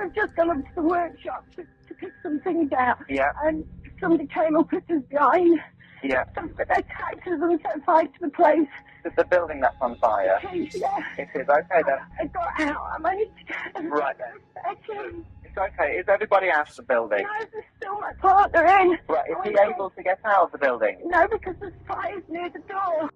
I'd just gone up to the workshop to pick some things out. Yeah. And somebody came up with us behind. Yeah. But they tractors and set fire to the place. Is the building that's on fire? Yeah. It is. Okay then. I got out. I managed to get Right then. Second. It's okay. Is everybody out of the building? No, there's still my partner in. Right. Is he able to get out of the building? No, because there's fires near the door.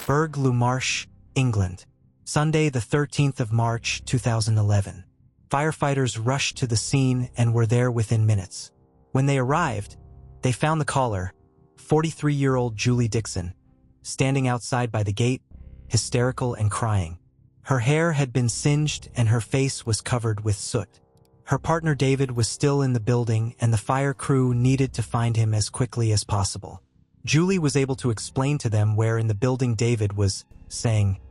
Burgh-le-Marsh, England. Sunday, the 13th of March, 2011. Firefighters rushed to the scene and were there within minutes. When they arrived, they found the caller, 43-year-old Julie Dixon, standing outside by the gate, hysterical and crying. Her hair had been singed and her face was covered with soot. Her partner David was still in the building and the fire crew needed to find him as quickly as possible. Julie was able to explain to them where in the building David was, saying,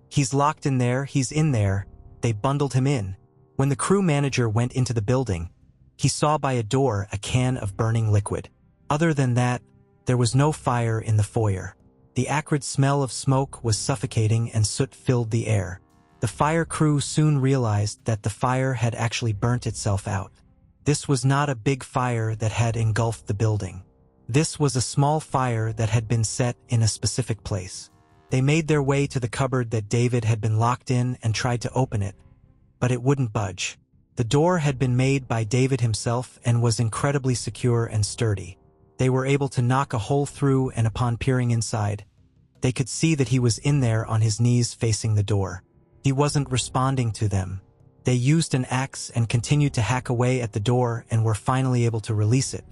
"He's locked in there, he's in there." They bundled him in. When the crew manager went into the building, he saw by a door a can of burning liquid. Other than that, there was no fire in the foyer. The acrid smell of smoke was suffocating and soot filled the air. The fire crew soon realized that the fire had actually burnt itself out. This was not a big fire that had engulfed the building. This was a small fire that had been set in a specific place. They made their way to the cupboard that David had been locked in and tried to open it, but it wouldn't budge. The door had been made by David himself and was incredibly secure and sturdy. They were able to knock a hole through, and upon peering inside, they could see that he was in there on his knees facing the door. He wasn't responding to them. They used an axe and continued to hack away at the door and were finally able to release it.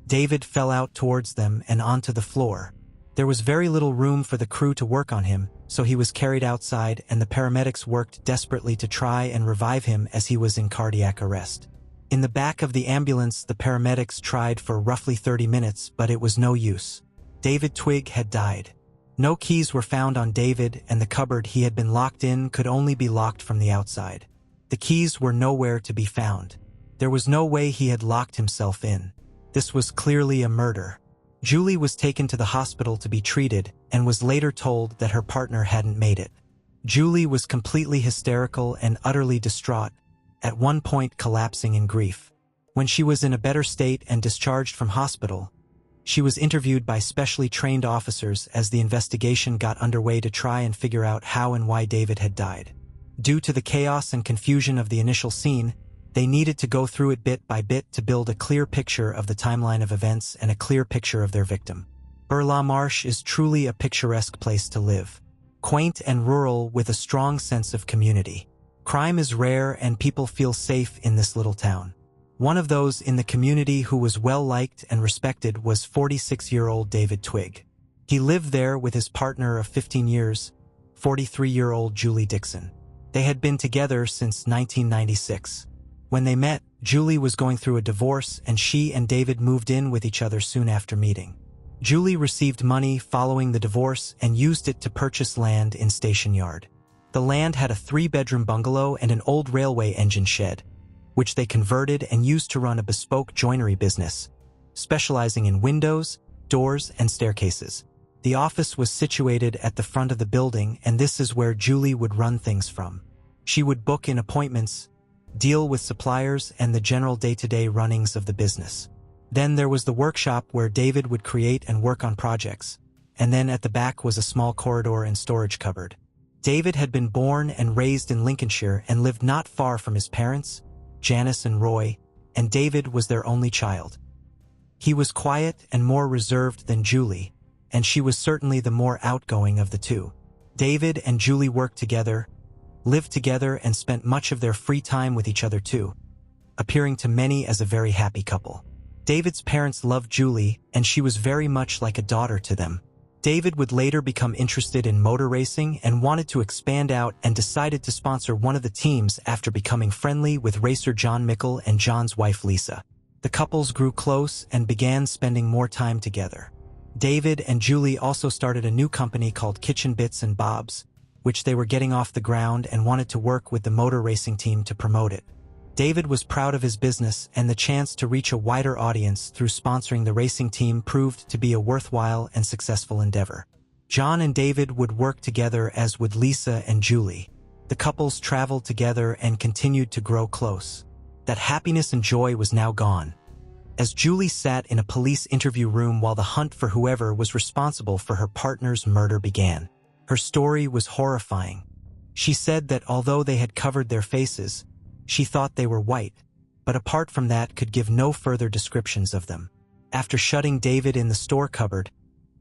David fell out towards them and onto the floor. There was very little room for the crew to work on him, so he was carried outside and the paramedics worked desperately to try and revive him as he was in cardiac arrest. In the back of the ambulance, the paramedics tried for roughly 30 minutes, but it was no use. David Twigg had died. No keys were found on David, and the cupboard he had been locked in could only be locked from the outside. The keys were nowhere to be found. There was no way he had locked himself in. This was clearly a murder. Julie was taken to the hospital to be treated and was later told that her partner hadn't made it. Julie was completely hysterical and utterly distraught, at one point collapsing in grief. When she was in a better state and discharged from hospital, she was interviewed by specially trained officers as the investigation got underway to try and figure out how and why David had died. Due to the chaos and confusion of the initial scene, they needed to go through it bit by bit to build a clear picture of the timeline of events and a clear picture of their victim. Burgh-le-Marsh is truly a picturesque place to live. Quaint and rural with a strong sense of community. Crime is rare and people feel safe in this little town. One of those in the community who was well-liked and respected was 46-year-old David Twigg. He lived there with his partner of 15 years, 43-year-old Julie Dixon. They had been together since 1996. When they met, Julie was going through a divorce and she and David moved in with each other soon after meeting. Julie received money following the divorce and used it to purchase land in Station Yard. The land had a 3-bedroom bungalow and an old railway engine shed, which they converted and used to run a bespoke joinery business, specializing in windows, doors, and staircases. The office was situated at the front of the building, and this is where Julie would run things from. She would book in appointments, deal with suppliers, and the general day-to-day runnings of the business. Then there was the workshop where David would create and work on projects, and then at the back was a small corridor and storage cupboard. David had been born and raised in Lincolnshire and lived not far from his parents, Janice and Roy, and David was their only child. He was quiet and more reserved than Julie, and she was certainly the more outgoing of the two. David and Julie worked together, lived together, and spent much of their free time with each other too, appearing to many as a very happy couple. David's parents loved Julie, and she was very much like a daughter to them. David would later become interested in motor racing and wanted to expand out and decided to sponsor one of the teams after becoming friendly with racer John Mickle and John's wife Lisa. The couples grew close and began spending more time together. David and Julie also started a new company called Kitchen Bits and Bobs, which they were getting off the ground and wanted to work with the motor racing team to promote it. David was proud of his business, and the chance to reach a wider audience through sponsoring the racing team proved to be a worthwhile and successful endeavor. John and David would work together, as would Lisa and Julie. The couples traveled together and continued to grow close. That happiness and joy was now gone. As Julie sat in a police interview room while the hunt for whoever was responsible for her partner's murder began, her story was horrifying. She said that although they had covered their faces, she thought they were white, but apart from that could give no further descriptions of them. After shutting David in the store cupboard,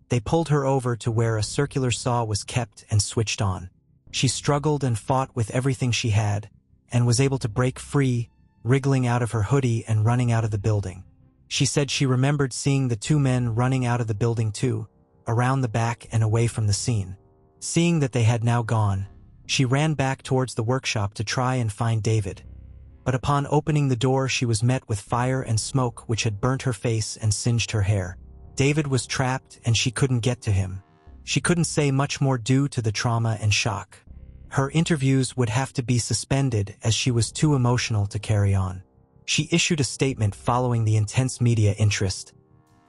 they pulled her over to where a circular saw was kept and switched on. She struggled and fought with everything she had, and was able to break free, wriggling out of her hoodie and running out of the building. She said she remembered seeing the two men running out of the building too, around the back and away from the scene. Seeing that they had now gone, she ran back towards the workshop to try and find David. But upon opening the door, she was met with fire and smoke which had burnt her face and singed her hair. David was trapped and she couldn't get to him. She couldn't say much more due to the trauma and shock. Her interviews would have to be suspended as she was too emotional to carry on. She issued a statement following the intense media interest.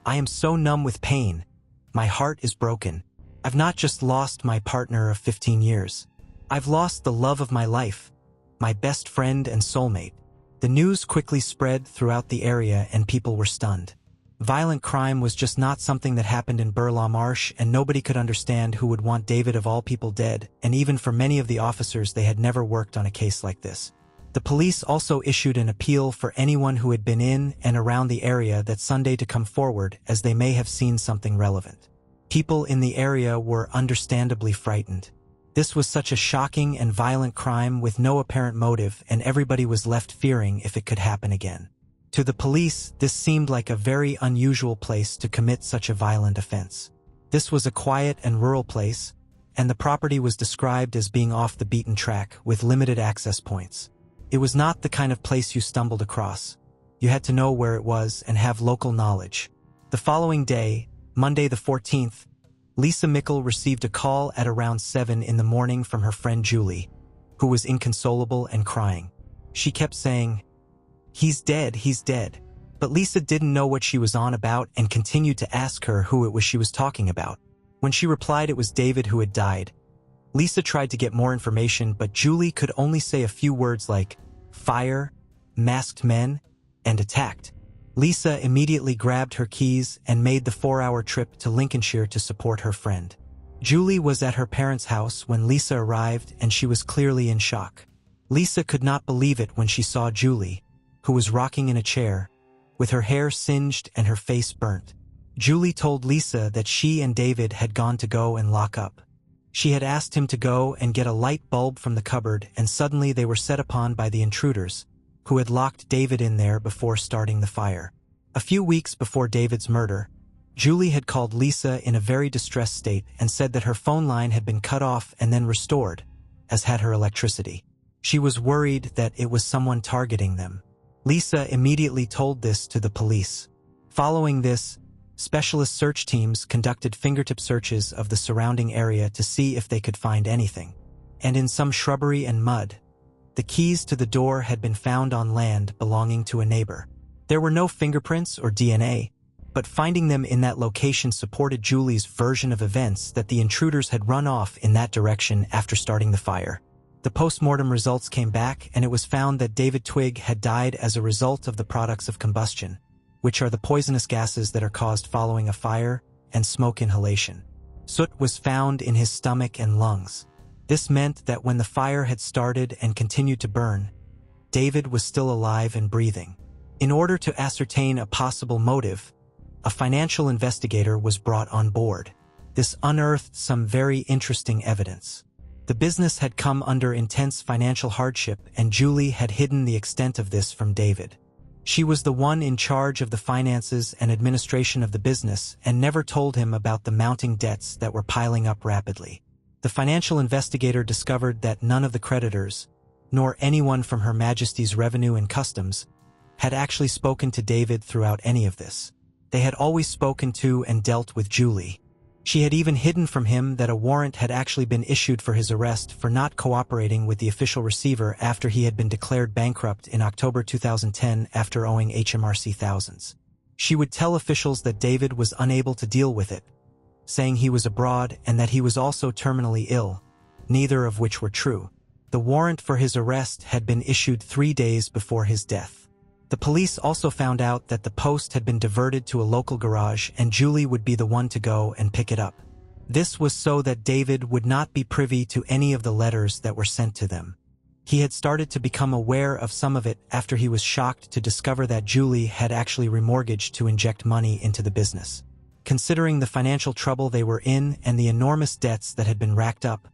"I am so numb with pain. My heart is broken. I've not just lost my partner of 15 years. I've lost the love of my life, my best friend and soulmate." The news quickly spread throughout the area and people were stunned. Violent crime was just not something that happened in Burla Marsh, and nobody could understand who would want David of all people dead, and even for many of the officers, they had never worked on a case like this. The police also issued an appeal for anyone who had been in and around the area that Sunday to come forward, as they may have seen something relevant. People in the area were understandably frightened. This was such a shocking and violent crime with no apparent motive, and everybody was left fearing if it could happen again. To the police, this seemed like a very unusual place to commit such a violent offense. This was a quiet and rural place, and the property was described as being off the beaten track with limited access points. It was not the kind of place you stumbled across. You had to know where it was and have local knowledge. The following day, Monday the 14th, Lisa Mickle received a call at around 7 in the morning from her friend Julie, who was inconsolable and crying. She kept saying, he's dead. But Lisa didn't know what she was on about and continued to ask her who it was she was talking about. When she replied it was David who had died, Lisa tried to get more information, but Julie could only say a few words like fire, masked men, and attacked. Lisa immediately grabbed her keys and made the 4-hour trip to Lincolnshire to support her friend. Julie was at her parents' house when Lisa arrived, and she was clearly in shock. Lisa could not believe it when she saw Julie, who was rocking in a chair, with her hair singed and her face burnt. Julie told Lisa that she and David had gone to go and lock up. She had asked him to go and get a light bulb from the cupboard, and suddenly they were set upon by the intruders, who had locked David in there before starting the fire. A few weeks before David's murder, Julie had called Lisa in a very distressed state and said that her phone line had been cut off and then restored, as had her electricity. She was worried that it was someone targeting them. Lisa immediately told this to the police. Following this, specialist search teams conducted fingertip searches of the surrounding area to see if they could find anything. And in some shrubbery and mud, the keys to the door had been found on land belonging to a neighbor. There were no fingerprints or DNA, but finding them in that location supported Julie's version of events that the intruders had run off in that direction after starting the fire. The post-mortem results came back, and it was found that David Twigg had died as a result of the products of combustion, which are the poisonous gases that are caused following a fire, and smoke inhalation. Soot was found in his stomach and lungs. This meant that when the fire had started and continued to burn, David was still alive and breathing. In order to ascertain a possible motive, a financial investigator was brought on board. This unearthed some very interesting evidence. The business had come under intense financial hardship, and Julie had hidden the extent of this from David. She was the one in charge of the finances and administration of the business and never told him about the mounting debts that were piling up rapidly. The financial investigator discovered that none of the creditors, nor anyone from Her Majesty's Revenue and Customs, had actually spoken to David throughout any of this. They had always spoken to and dealt with Julie. She had even hidden from him that a warrant had actually been issued for his arrest for not cooperating with the official receiver after he had been declared bankrupt in October 2010 after owing HMRC thousands. She would tell officials that David was unable to deal with it, saying he was abroad and that he was also terminally ill, neither of which were true. The warrant for his arrest had been issued 3 days before his death. The police also found out that the post had been diverted to a local garage and Julie would be the one to go and pick it up. This was so that David would not be privy to any of the letters that were sent to them. He had started to become aware of some of it after he was shocked to discover that Julie had actually remortgaged to inject money into the business. Considering the financial trouble they were in and the enormous debts that had been racked up,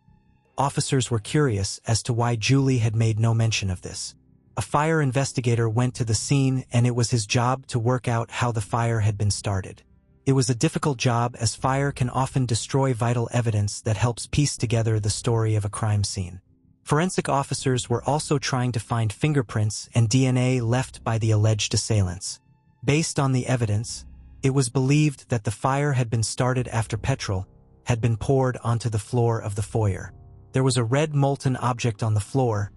officers were curious as to why Julie had made no mention of this. A fire investigator went to the scene and it was his job to work out how the fire had been started. It was a difficult job as fire can often destroy vital evidence that helps piece together the story of a crime scene. Forensic officers were also trying to find fingerprints and DNA left by the alleged assailants. Based on the evidence, it was believed that the fire had been started after petrol had been poured onto the floor of the foyer. There was a red molten object on the floor,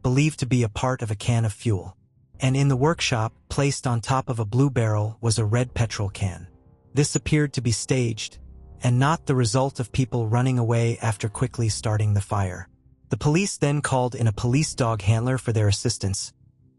believed to be a part of a can of fuel. And in the workshop, placed on top of a blue barrel, was a red petrol can. This appeared to be staged, and not the result of people running away after quickly starting the fire. The police then called in a police dog handler for their assistance,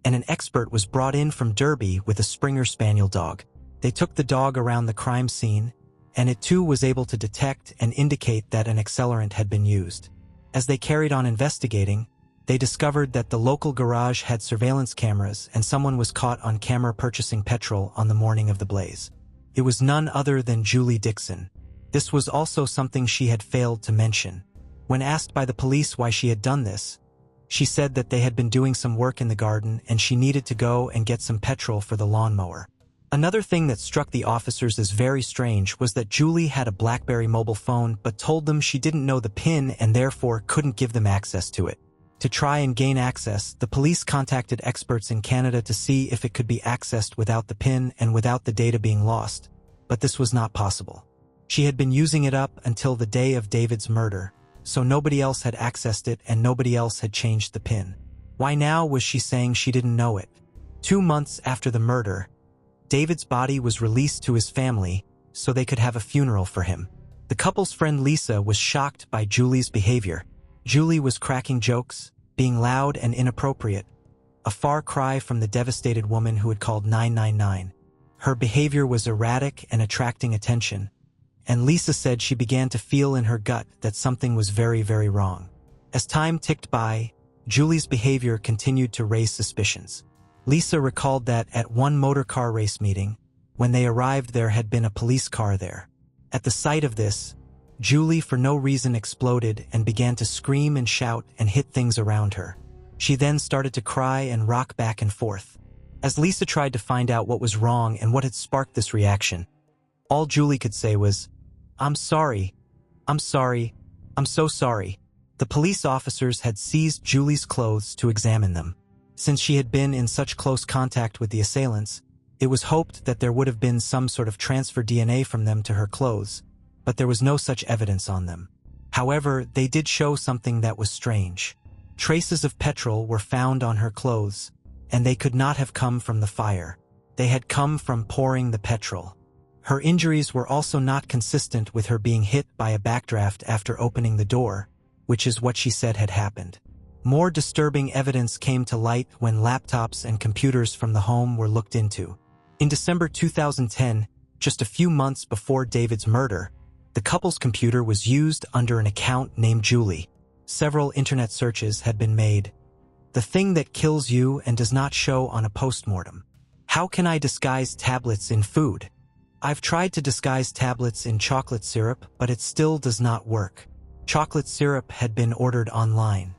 and an expert was brought in from Derby with a Springer Spaniel dog. They took the dog around the crime scene, and it too was able to detect and indicate that an accelerant had been used. As they carried on investigating, they discovered that the local garage had surveillance cameras and someone was caught on camera purchasing petrol on the morning of the blaze. It was none other than Julie Dixon. This was also something she had failed to mention. When asked by the police why she had done this, she said that they had been doing some work in the garden and she needed to go and get some petrol for the lawnmower. Another thing that struck the officers as very strange was that Julie had a BlackBerry mobile phone but told them she didn't know the PIN and therefore couldn't give them access to it. To try and gain access, the police contacted experts in Canada to see if it could be accessed without the PIN and without the data being lost, but this was not possible. She had been using it up until the day of David's murder, so nobody else had accessed it and nobody else had changed the PIN. Why now was she saying she didn't know it? 2 months after the murder, David's body was released to his family so they could have a funeral for him. The couple's friend Lisa was shocked by Julie's behavior. Julie was cracking jokes, being loud and inappropriate, a far cry from the devastated woman who had called 999. Her behavior was erratic and attracting attention, and Lisa said she began to feel in her gut that something was very, very wrong. As time ticked by, Julie's behavior continued to raise suspicions. Lisa recalled that at one motor car race meeting, when they arrived there had been a police car there. At the sight of this, Julie for no reason exploded and began to scream and shout and hit things around her. She then started to cry and rock back and forth. As Lisa tried to find out what was wrong and what had sparked this reaction, all Julie could say was, "I'm sorry. I'm sorry. I'm so sorry." The police officers had seized Julie's clothes to examine them. Since she had been in such close contact with the assailants, it was hoped that there would have been some sort of transfer DNA from them to her clothes, but there was no such evidence on them. However, they did show something that was strange. Traces of petrol were found on her clothes, and they could not have come from the fire. They had come from pouring the petrol. Her injuries were also not consistent with her being hit by a backdraft after opening the door, which is what she said had happened. More disturbing evidence came to light when laptops and computers from the home were looked into. In December 2010, just a few months before David's murder, the couple's computer was used under an account named Julie. Several internet searches had been made. The thing that kills you and does not show on a postmortem. How can I disguise tablets in food? I've tried to disguise tablets in chocolate syrup, but it still does not work. Chocolate syrup had been ordered online.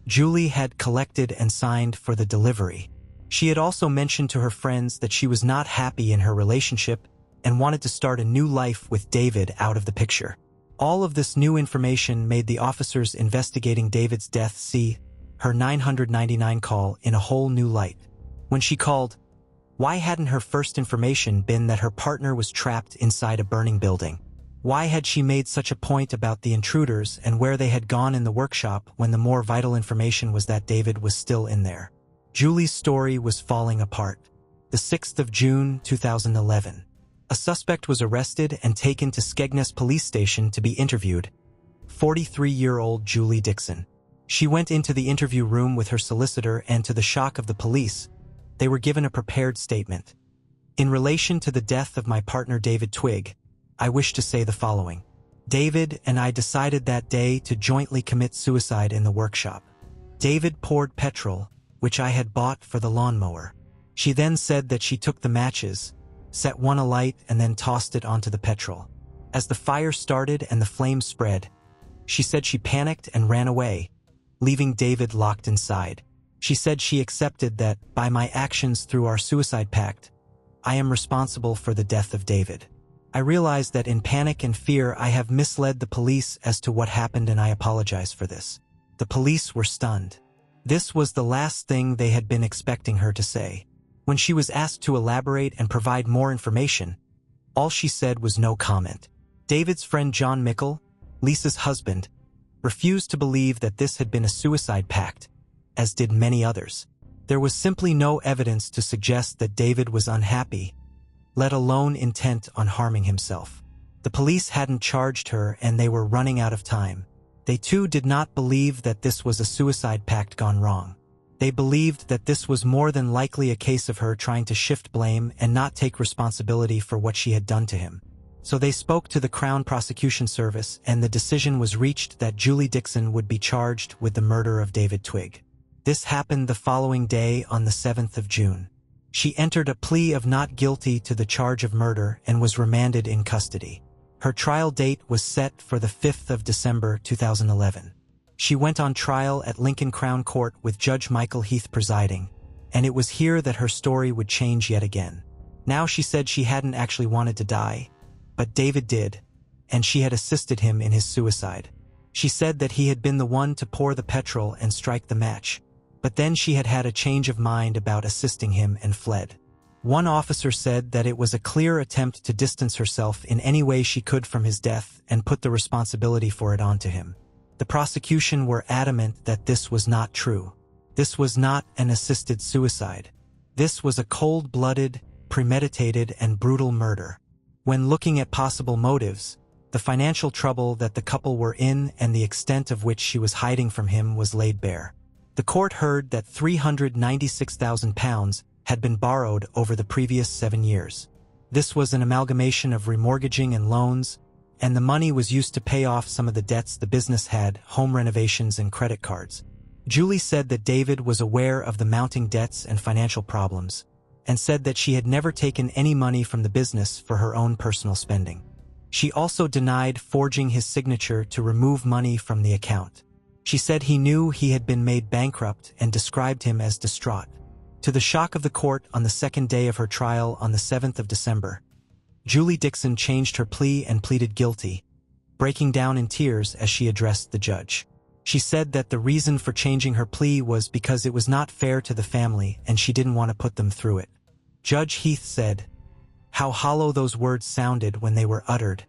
Julie had collected and signed for the delivery. She had also mentioned to her friends that she was not happy in her relationship and wanted to start a new life with David out of the picture. All of this new information made the officers investigating David's death see her 999 call in a whole new light. When she called, why hadn't her first information been that her partner was trapped inside a burning building? Why had she made such a point about the intruders and where they had gone in the workshop when the more vital information was that David was still in there? Julie's story was falling apart. The 6th of June, 2011. A suspect was arrested and taken to Skegness Police Station to be interviewed. 43-year-old Julie Dixon. She went into the interview room with her solicitor and, to the shock of the police, They were given a prepared statement. In relation to the death of my partner David Twigg, I wish to say the following. David and I decided that day to jointly commit suicide in the workshop. David poured petrol, which I had bought for the lawnmower. She then said that she took the matches, set one alight and then tossed it onto the petrol. As the fire started and the flames spread, she said she panicked and ran away, leaving David locked inside. She said she accepted that, by my actions through our suicide pact, I am responsible for the death of David. I realize that in panic and fear I have misled the police as to what happened and I apologize for this. The police were stunned. This was the last thing they had been expecting her to say. When she was asked to elaborate and provide more information, all she said was no comment. David's friend John Mickle, Lisa's husband, refused to believe that this had been a suicide pact, as did many others. There was simply no evidence to suggest that David was unhappy, let alone intent on harming himself. The police hadn't charged her and they were running out of time. They too did not believe that this was a suicide pact gone wrong. They believed that this was more than likely a case of her trying to shift blame and not take responsibility for what she had done to him. So they spoke to the Crown Prosecution Service and the decision was reached that Julie Dixon would be charged with the murder of David Twigg. This happened the following day on the 7th of June. She entered a plea of not guilty to the charge of murder and was remanded in custody. Her trial date was set for the 5th of December 2011. She went on trial at Lincoln Crown Court with Judge Michael Heath presiding, and it was here that her story would change yet again. Now she said she hadn't actually wanted to die, but David did, and she had assisted him in his suicide. She said that he had been the one to pour the petrol and strike the match, but then she had had a change of mind about assisting him and fled. One officer said that it was a clear attempt to distance herself in any way she could from his death and put the responsibility for it onto him. The prosecution were adamant that this was not true. This was not an assisted suicide. This was a cold-blooded, premeditated, and brutal murder. When looking at possible motives, the financial trouble that the couple were in and the extent of which she was hiding from him was laid bare. The court heard that £396,000 had been borrowed over the previous 7 years. This was an amalgamation of remortgaging and loans, and the money was used to pay off some of the debts the business had, home renovations and credit cards. Julie said that David was aware of the mounting debts and financial problems, and said that she had never taken any money from the business for her own personal spending. She also denied forging his signature to remove money from the account. She said he knew he had been made bankrupt and described him as distraught. To the shock of the court on the second day of her trial on the 7th of December, Julie Dixon changed her plea and pleaded guilty, breaking down in tears as she addressed the judge. She said that the reason for changing her plea was because it was not fair to the family and she didn't want to put them through it. Judge Heath said, "How hollow those words sounded when they were uttered.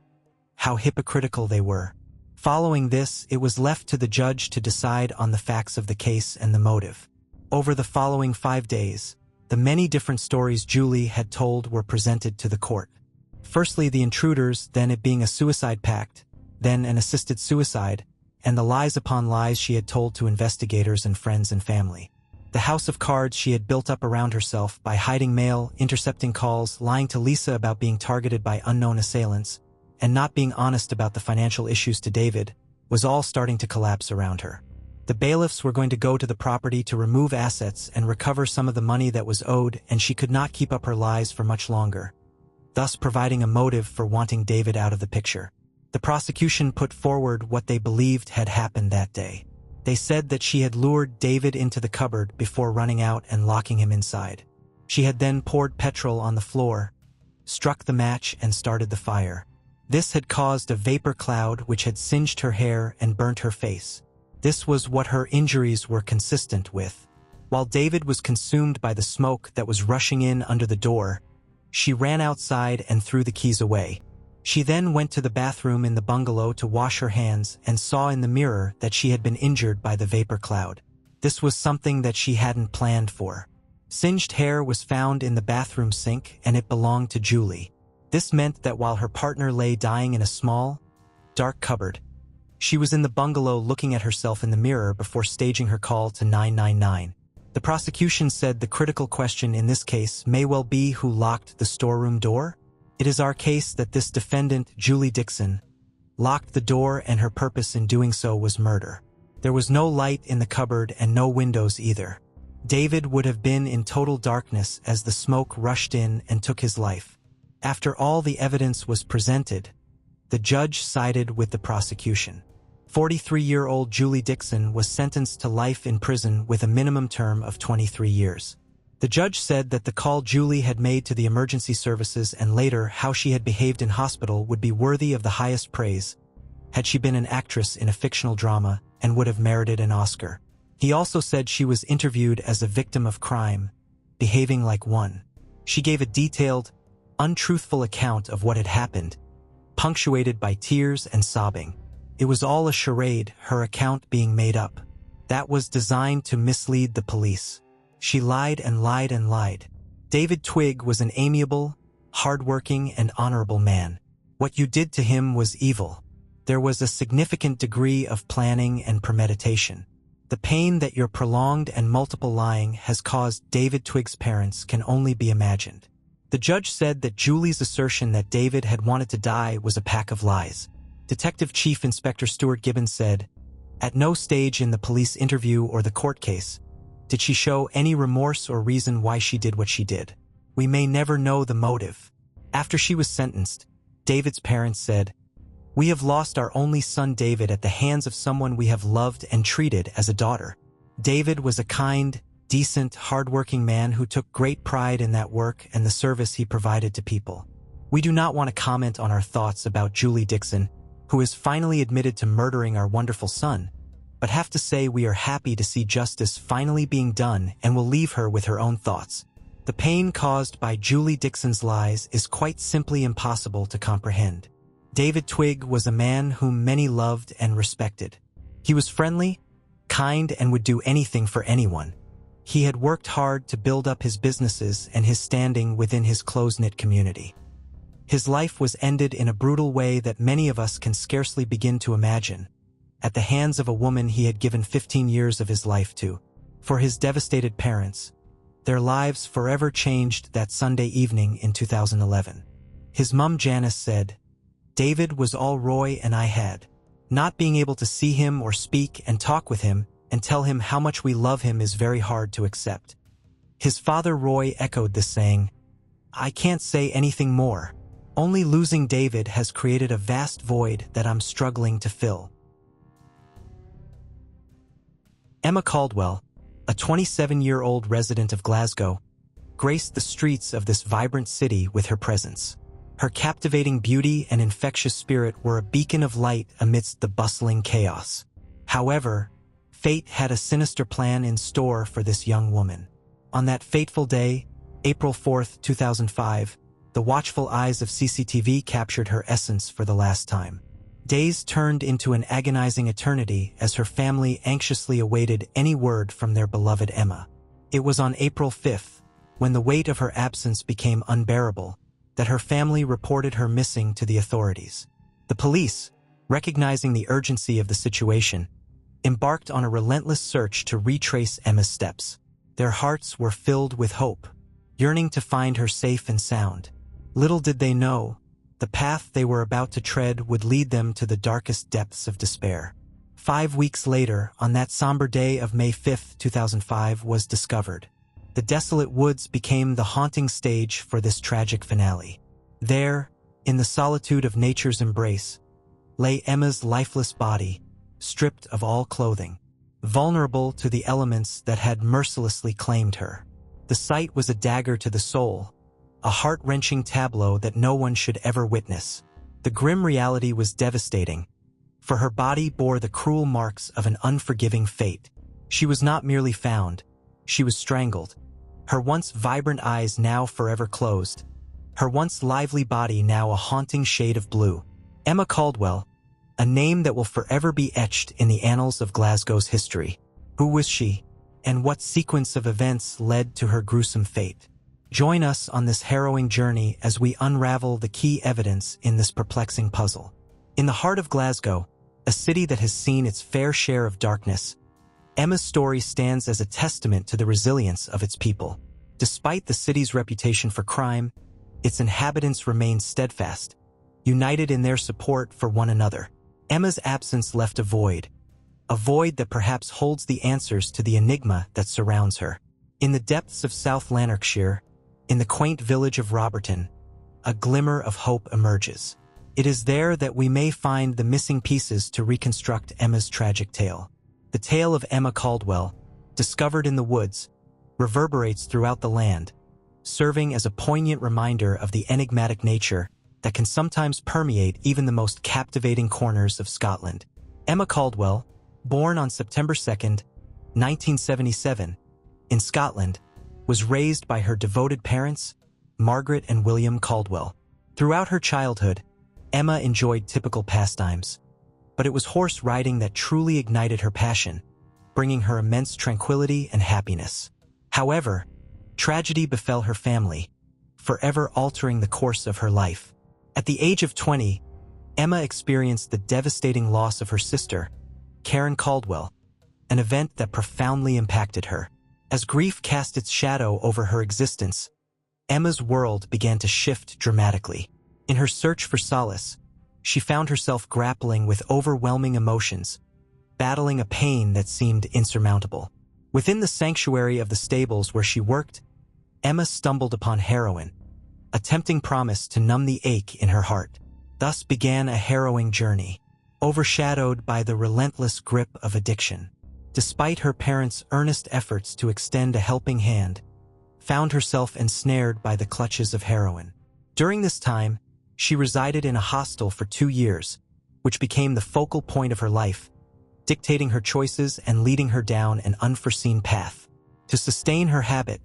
How hypocritical they were." Following this, it was left to the judge to decide on the facts of the case and the motive. Over the following 5 days, the many different stories Julie had told were presented to the court. Firstly, the intruders, then it being a suicide pact, then an assisted suicide, and the lies upon lies she had told to investigators and friends and family. The house of cards she had built up around herself by hiding mail, intercepting calls, lying to Lisa about being targeted by unknown assailants, and not being honest about the financial issues to David, was all starting to collapse around her. The bailiffs were going to go to the property to remove assets and recover some of the money that was owed, and she could not keep up her lies for much longer, thus providing a motive for wanting David out of the picture. The prosecution put forward what they believed had happened that day. They said that she had lured David into the cupboard before running out and locking him inside. She had then poured petrol on the floor, struck the match, and started the fire. This had caused a vapor cloud which had singed her hair and burnt her face. This was what her injuries were consistent with. While David was consumed by the smoke that was rushing in under the door, she ran outside and threw the keys away. She then went to the bathroom in the bungalow to wash her hands and saw in the mirror that she had been injured by the vapor cloud. This was something that she hadn't planned for. Singed hair was found in the bathroom sink and it belonged to Julie. This meant that while her partner lay dying in a small, dark cupboard, she was in the bungalow looking at herself in the mirror before staging her call to 999. The prosecution said the critical question in this case may well be who locked the storeroom door. It is our case that this defendant, Julie Dixon, locked the door, and her purpose in doing so was murder. There was no light in the cupboard and no windows either. David would have been in total darkness as the smoke rushed in and took his life. After all the evidence was presented, the judge sided with the prosecution. 43-year-old Julie Dixon was sentenced to life in prison with a minimum term of 23 years. The judge said that the call Julie had made to the emergency services and later how she had behaved in hospital would be worthy of the highest praise had she been an actress in a fictional drama and would have merited an Oscar. He also said she was interviewed as a victim of crime, behaving like one. She gave a detailed, untruthful account of what had happened, punctuated by tears and sobbing. It was all a charade, her account being made up. That was designed to mislead the police. She lied and lied and lied. David Twigg was an amiable, hardworking, and honorable man. What you did to him was evil. There was a significant degree of planning and premeditation. The pain that your prolonged and multiple lying has caused David Twigg's parents can only be imagined. The judge said that Julie's assertion that David had wanted to die was a pack of lies. Detective Chief Inspector Stuart Gibbons said, "At no stage in the police interview or the court case did she show any remorse or reason why she did what she did. We may never know the motive." After she was sentenced, David's parents said, "We have lost our only son David at the hands of someone we have loved and treated as a daughter." David was a kind, decent, hardworking man who took great pride in that work and the service he provided to people. We do not want to comment on our thoughts about Julie Dixon, who is finally admitted to murdering our wonderful son, but have to say we are happy to see justice finally being done and will leave her with her own thoughts. The pain caused by Julie Dixon's lies is quite simply impossible to comprehend. David Twigg was a man whom many loved and respected. He was friendly, kind, and would do anything for anyone. He had worked hard to build up his businesses and his standing within his close-knit community. His life was ended in a brutal way that many of us can scarcely begin to imagine, at the hands of a woman he had given 15 years of his life to. For his devastated parents, their lives forever changed that Sunday evening in 2011. His mum Janice said, "David was all Roy and I had. Not being able to see him or speak and talk with him and tell him how much we love him is very hard to accept." His father Roy echoed this, saying, "I can't say anything more. Only losing David has created a vast void that I'm struggling to fill." Emma Caldwell, a 27-year-old resident of Glasgow, graced the streets of this vibrant city with her presence. Her captivating beauty and infectious spirit were a beacon of light amidst the bustling chaos. However, fate had a sinister plan in store for this young woman. On that fateful day, April 4th, 2005, the watchful eyes of CCTV captured her essence for the last time. Days turned into an agonizing eternity as her family anxiously awaited any word from their beloved Emma. It was on April 5th, when the weight of her absence became unbearable, that her family reported her missing to the authorities. The police, recognizing the urgency of the situation, embarked on a relentless search to retrace Emma's steps. Their hearts were filled with hope, yearning to find her safe and sound. Little did they know, the path they were about to tread would lead them to the darkest depths of despair. 5 weeks later, on that somber day of May 5th, 2005, was discovered. The desolate woods became the haunting stage for this tragic finale. There, in the solitude of nature's embrace, lay Emma's lifeless body, stripped of all clothing, vulnerable to the elements that had mercilessly claimed her. The sight was a dagger to the soul, a heart-wrenching tableau that no one should ever witness. The grim reality was devastating, for her body bore the cruel marks of an unforgiving fate. She was not merely found, she was strangled. Her once vibrant eyes now forever closed, her once lively body now a haunting shade of blue. Emma Caldwell, a name that will forever be etched in the annals of Glasgow's history. Who was she, and what sequence of events led to her gruesome fate? Join us on this harrowing journey as we unravel the key evidence in this perplexing puzzle. In the heart of Glasgow, a city that has seen its fair share of darkness, Emma's story stands as a testament to the resilience of its people. Despite the city's reputation for crime, its inhabitants remained steadfast, united in their support for one another. Emma's absence left a void that perhaps holds the answers to the enigma that surrounds her. In the depths of South Lanarkshire, in the quaint village of Roberton, a glimmer of hope emerges. It is there that we may find the missing pieces to reconstruct Emma's tragic tale. The tale of Emma Caldwell, discovered in the woods, reverberates throughout the land, serving as a poignant reminder of the enigmatic nature that can sometimes permeate even the most captivating corners of Scotland. Emma Caldwell, born on September 2, 1977, in Scotland, was raised by her devoted parents, Margaret and William Caldwell. Throughout her childhood, Emma enjoyed typical pastimes, but it was horse riding that truly ignited her passion, bringing her immense tranquility and happiness. However, tragedy befell her family, forever altering the course of her life. At the age of 20, Emma experienced the devastating loss of her sister, Karen Caldwell, an event that profoundly impacted her. As grief cast its shadow over her existence, Emma's world began to shift dramatically. In her search for solace, she found herself grappling with overwhelming emotions, battling a pain that seemed insurmountable. Within the sanctuary of the stables where she worked, Emma stumbled upon heroin, a tempting promise to numb the ache in her heart. Thus began a harrowing journey, overshadowed by the relentless grip of addiction. Despite her parents' earnest efforts to extend a helping hand, found herself ensnared by the clutches of heroin. During this time, she resided in a hostel for 2 years, which became the focal point of her life, dictating her choices and leading her down an unforeseen path. To sustain her habit,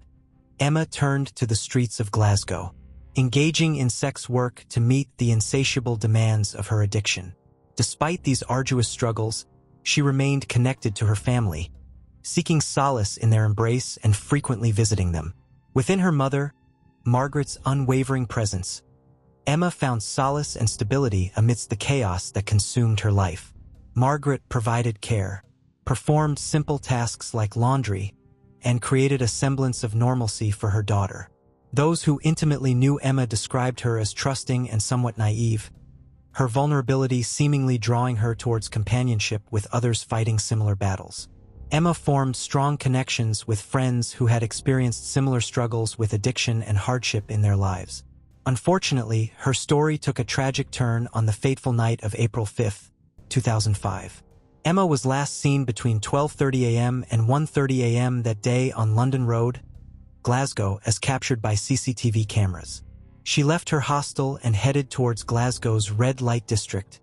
Emma turned to the streets of Glasgow, engaging in sex work to meet the insatiable demands of her addiction. Despite these arduous struggles, she remained connected to her family, seeking solace in their embrace and frequently visiting them. Within her mother, Margaret's unwavering presence, Emma found solace and stability amidst the chaos that consumed her life. Margaret provided care, performed simple tasks like laundry, and created a semblance of normalcy for her daughter. Those who intimately knew Emma described her as trusting and somewhat naive, her vulnerability seemingly drawing her towards companionship with others fighting similar battles. Emma formed strong connections with friends who had experienced similar struggles with addiction and hardship in their lives. Unfortunately, her story took a tragic turn on the fateful night of April 5, 2005. Emma was last seen between 12:30 a.m. and 1:30 a.m. that day on London Road, Glasgow, as captured by CCTV cameras. She left her hostel and headed towards Glasgow's red light district,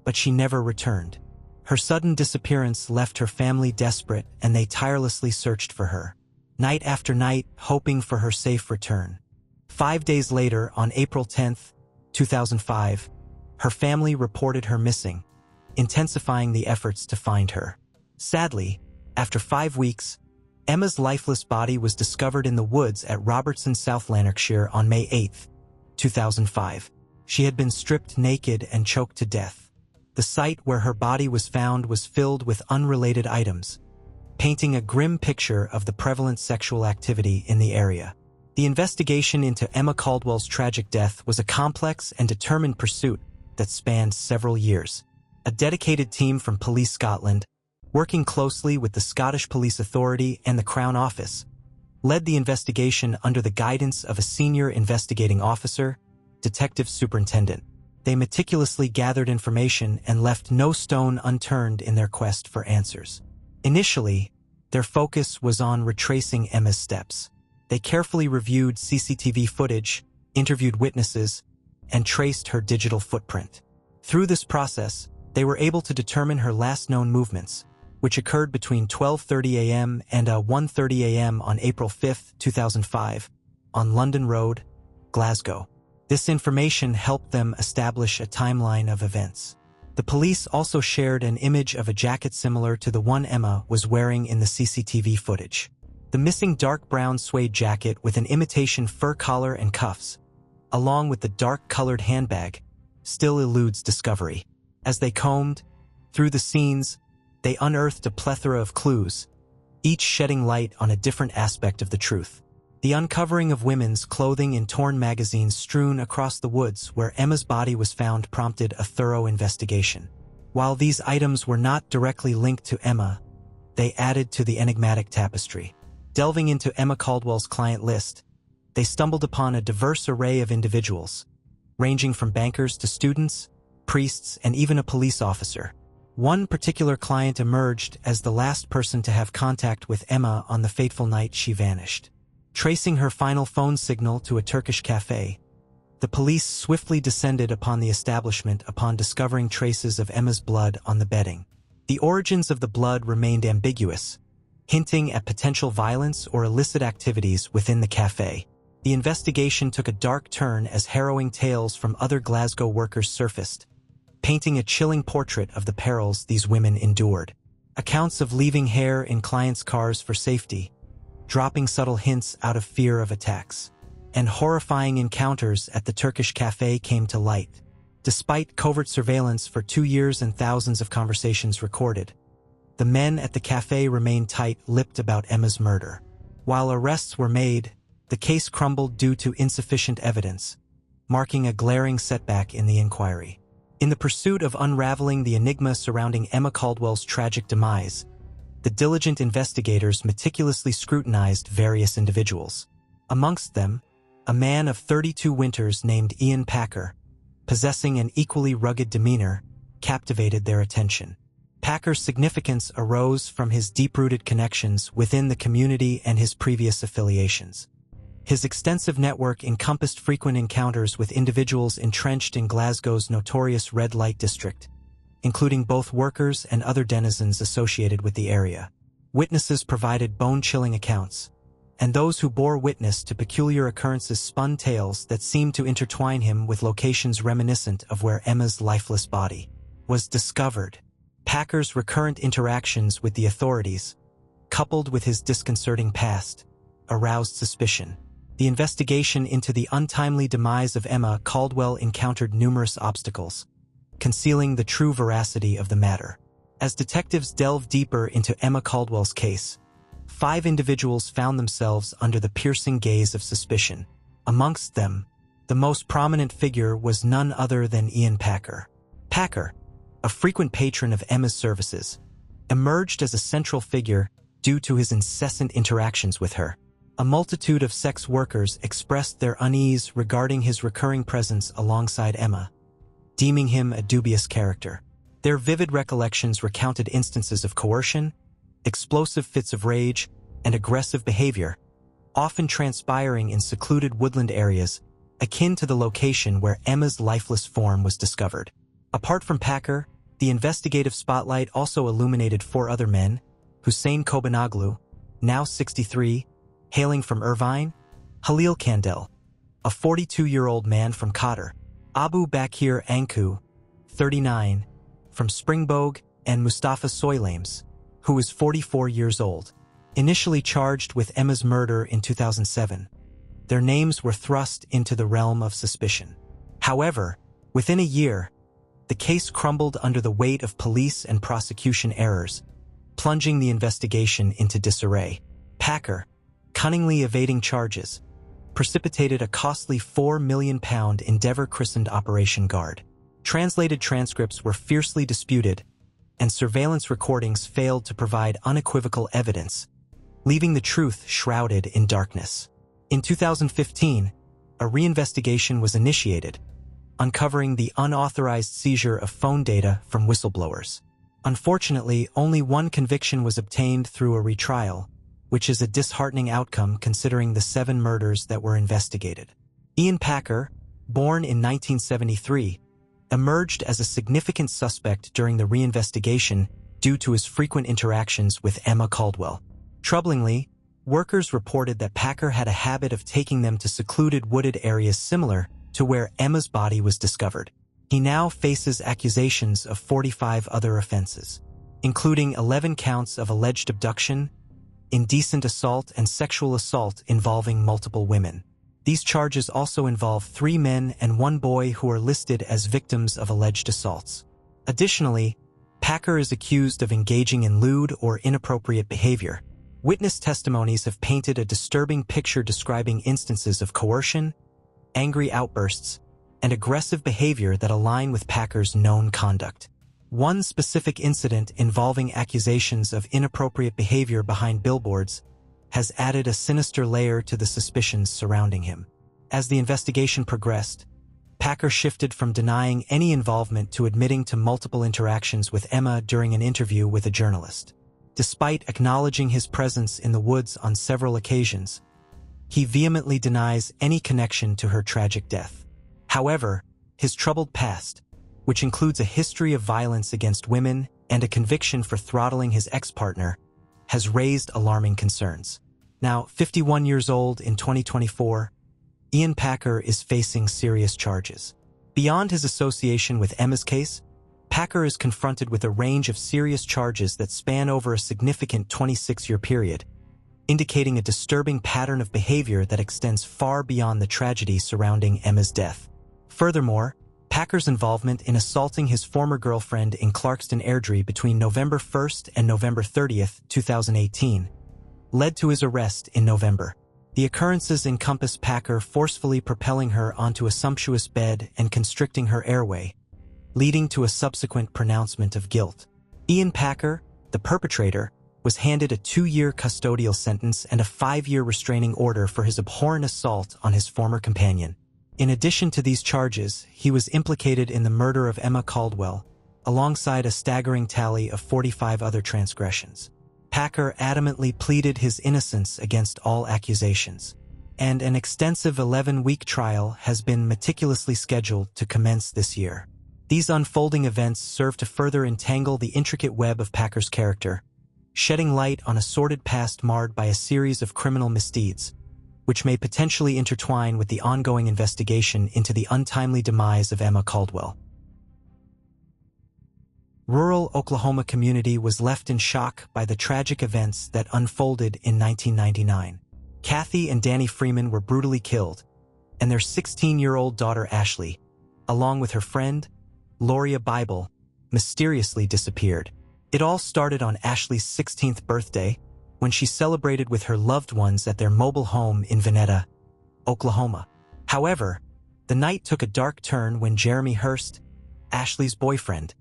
but she never returned. Her sudden disappearance left her family desperate, and they tirelessly searched for her, night after night, hoping for her safe return. 5 days later, on April 10, 2005, her family reported her missing, intensifying the efforts to find her. Sadly, after 5 weeks, Emma's lifeless body was discovered in the woods at Robertson, South Lanarkshire on May 8, 2005. She had been stripped naked and choked to death. The site where her body was found was filled with unrelated items, painting a grim picture of the prevalent sexual activity in the area. The investigation into Emma Caldwell's tragic death was a complex and determined pursuit that spanned several years. A dedicated team from Police Scotland, working closely with the Scottish Police Authority and the Crown Office, led the investigation under the guidance of a senior investigating officer, Detective Superintendent. They meticulously gathered information and left no stone unturned in their quest for answers. Initially, their focus was on retracing Emma's steps. They carefully reviewed CCTV footage, interviewed witnesses, and traced her digital footprint. Through this process, they were able to determine her last known movements, which occurred between 12:30 a.m. and 1:30 a.m. on April 5, 2005, on London Road, Glasgow. This information helped them establish a timeline of events. The police also shared an image of a jacket similar to the one Emma was wearing in the CCTV footage. The missing dark brown suede jacket with an imitation fur collar and cuffs, along with the dark-colored handbag, still eludes discovery. As they combed through the scenes, They unearthed a plethora of clues, each shedding light on a different aspect of the truth. The uncovering of women's clothing in torn magazines strewn across the woods where Emma's body was found prompted a thorough investigation. While these items were not directly linked to Emma, they added to the enigmatic tapestry. Delving into Emma Caldwell's client list, they stumbled upon a diverse array of individuals, ranging from bankers to students, priests, and even a police officer. One particular client emerged as the last person to have contact with Emma on the fateful night she vanished. Tracing her final phone signal to a Turkish cafe, the police swiftly descended upon the establishment upon discovering traces of Emma's blood on the bedding. The origins of the blood remained ambiguous, hinting at potential violence or illicit activities within the cafe. The investigation took a dark turn as harrowing tales from other Glasgow workers surfaced, painting a chilling portrait of the perils these women endured. Accounts of leaving hair in clients' cars for safety, dropping subtle hints out of fear of attacks, and horrifying encounters at the Turkish cafe came to light. Despite covert surveillance for 2 years and thousands of conversations recorded, the men at the cafe remained tight-lipped about Emma's murder. While arrests were made, the case crumbled due to insufficient evidence, marking a glaring setback in the inquiry. In the pursuit of unraveling the enigma surrounding Emma Caldwell's tragic demise, the diligent investigators meticulously scrutinized various individuals. Amongst them, a man of 32 winters named Ian Packer, possessing an equally rugged demeanor, captivated their attention. Packer's significance arose from his deep-rooted connections within the community and his previous affiliations. His extensive network encompassed frequent encounters with individuals entrenched in Glasgow's notorious red light district, including both workers and other denizens associated with the area. Witnesses provided bone-chilling accounts, and those who bore witness to peculiar occurrences spun tales that seemed to intertwine him with locations reminiscent of where Emma's lifeless body was discovered. Packer's recurrent interactions with the authorities, coupled with his disconcerting past, aroused suspicion. The investigation into the untimely demise of Emma Caldwell encountered numerous obstacles, concealing the true veracity of the matter. As detectives delved deeper into Emma Caldwell's case, 5 individuals found themselves under the piercing gaze of suspicion. Amongst them, the most prominent figure was none other than Ian Packer. Packer, a frequent patron of Emma's services, emerged as a central figure due to his incessant interactions with her. A multitude of sex workers expressed their unease regarding his recurring presence alongside Emma, deeming him a dubious character. Their vivid recollections recounted instances of coercion, explosive fits of rage, and aggressive behavior, often transpiring in secluded woodland areas akin to the location where Emma's lifeless form was discovered. Apart from Packer, the investigative spotlight also illuminated 4 other men: Hussein Kobanoglu, now 63, hailing from Irvine; Halil Kandel, a 42-year-old man from Qatar; Abu Bakir Anku, 39, from Springbogue; and Mustafa Soylames, who was 44 years old. Initially charged with Emma's murder in 2007, their names were thrust into the realm of suspicion. However, within a year, the case crumbled under the weight of police and prosecution errors, plunging the investigation into disarray. Packer, cunningly evading charges, precipitated a costly £4 million endeavor christened Operation Guard. Translated transcripts were fiercely disputed, and surveillance recordings failed to provide unequivocal evidence, leaving the truth shrouded in darkness. In 2015, a reinvestigation was initiated, uncovering the unauthorized seizure of phone data from whistleblowers. Unfortunately, only one conviction was obtained through a retrial, which is a disheartening outcome considering the 7 murders that were investigated. Ian Packer, born in 1973, emerged as a significant suspect during the reinvestigation due to his frequent interactions with Emma Caldwell. Troublingly, workers reported that Packer had a habit of taking them to secluded wooded areas similar to where Emma's body was discovered. He now faces accusations of 45 other offenses, including 11 counts of alleged abduction, indecent assault, and sexual assault involving multiple women. These charges also involve 3 men and 1 boy who are listed as victims of alleged assaults. Additionally, Packer is accused of engaging in lewd or inappropriate behavior. Witness testimonies have painted a disturbing picture describing instances of coercion, angry outbursts, and aggressive behavior that align with Packer's known conduct. One specific incident involving accusations of inappropriate behavior behind billboards has added a sinister layer to the suspicions surrounding him. As the investigation progressed, Packer shifted from denying any involvement to admitting to multiple interactions with Emma during an interview with a journalist. Despite acknowledging his presence in the woods on several occasions, he vehemently denies any connection to her tragic death. However, his troubled past, which includes a history of violence against women and a conviction for throttling his ex-partner, has raised alarming concerns. Now, 51 years old in 2024, Ian Packer is facing serious charges. Beyond his association with Emma's case, Packer is confronted with a range of serious charges that span over a significant 26-year period, indicating a disturbing pattern of behavior that extends far beyond the tragedy surrounding Emma's death. Furthermore, Packer's involvement in assaulting his former girlfriend in Clarkston Airdrie between November 1st and November 30th, 2018, led to his arrest in November. The occurrences encompass Packer forcefully propelling her onto a sumptuous bed and constricting her airway, leading to a subsequent pronouncement of guilt. Ian Packer, the perpetrator, was handed a 2-year custodial sentence and a 5-year restraining order for his abhorrent assault on his former companion. In addition to these charges, he was implicated in the murder of Emma Caldwell, alongside a staggering tally of 45 other transgressions. Packer adamantly pleaded his innocence against all accusations, and an extensive 11-week trial has been meticulously scheduled to commence this year. These unfolding events serve to further entangle the intricate web of Packer's character, shedding light on a sordid past marred by a series of criminal misdeeds, which may potentially intertwine with the ongoing investigation into the untimely demise of Emma Caldwell. Rural Oklahoma community was left in shock by the tragic events that unfolded in 1999. Kathy and Danny Freeman were brutally killed, and their 16-year-old daughter Ashley, along with her friend, Loria Bible, mysteriously disappeared. It all started on Ashley's 16th birthday, when she celebrated with her loved ones at their mobile home in Veneta, Oklahoma. However, the night took a dark turn when Jeremy Hurst, Ashley's boyfriend,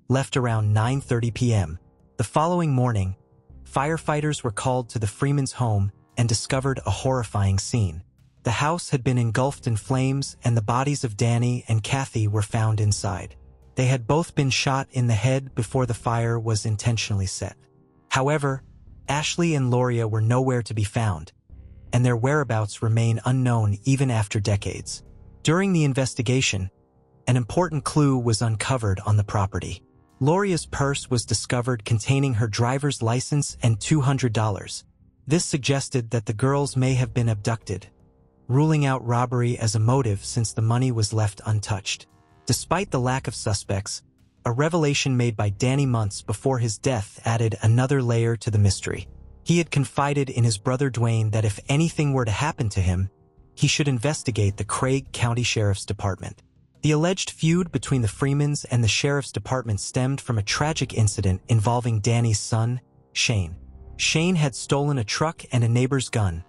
left around 9:30 p.m. The following morning, firefighters were called to the Freemans' home and discovered a horrifying scene. The house had been engulfed in flames and the bodies of Danny and Kathy were found inside. They had both been shot in the head before the fire was intentionally set. However, Ashley and Loria were nowhere to be found, and their whereabouts remain unknown even after decades. During the investigation, an important clue was uncovered on the property. Loria's purse was discovered containing her driver's license and $200. This suggested that the girls may have been abducted, ruling out robbery as a motive since the money was left untouched. Despite the lack of suspects, a revelation made by Danny months before his death added another layer to the mystery. He had confided in his brother Dwayne that if anything were to happen to him, he should investigate the Craig County Sheriff's Department. The alleged feud between the Freemans and the Sheriff's Department stemmed from a tragic incident involving Danny's son, Shane. Shane had stolen a truck and a neighbor's gun,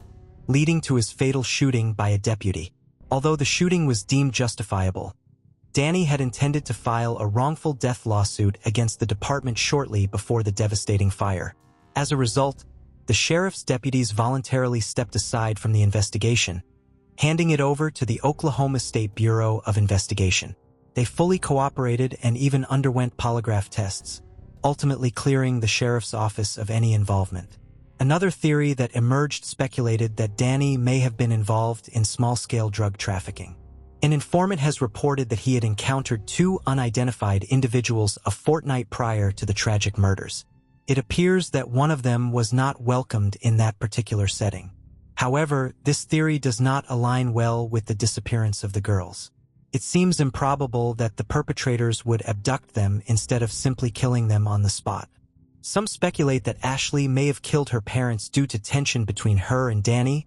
leading to his fatal shooting by a deputy. Although the shooting was deemed justifiable, Danny had intended to file a wrongful death lawsuit against the department shortly before the devastating fire. As a result, the sheriff's deputies voluntarily stepped aside from the investigation, handing it over to the Oklahoma State Bureau of Investigation. They fully cooperated and even underwent polygraph tests, ultimately clearing the sheriff's office of any involvement. Another theory that emerged speculated that Danny may have been involved in small-scale drug trafficking. An informant has reported that he had encountered 2 unidentified individuals a fortnight prior to the tragic murders. It appears that one of them was not welcomed in that particular setting. However, this theory does not align well with the disappearance of the girls. It seems improbable that the perpetrators would abduct them instead of simply killing them on the spot. Some speculate that Ashley may have killed her parents due to tension between her and Danny,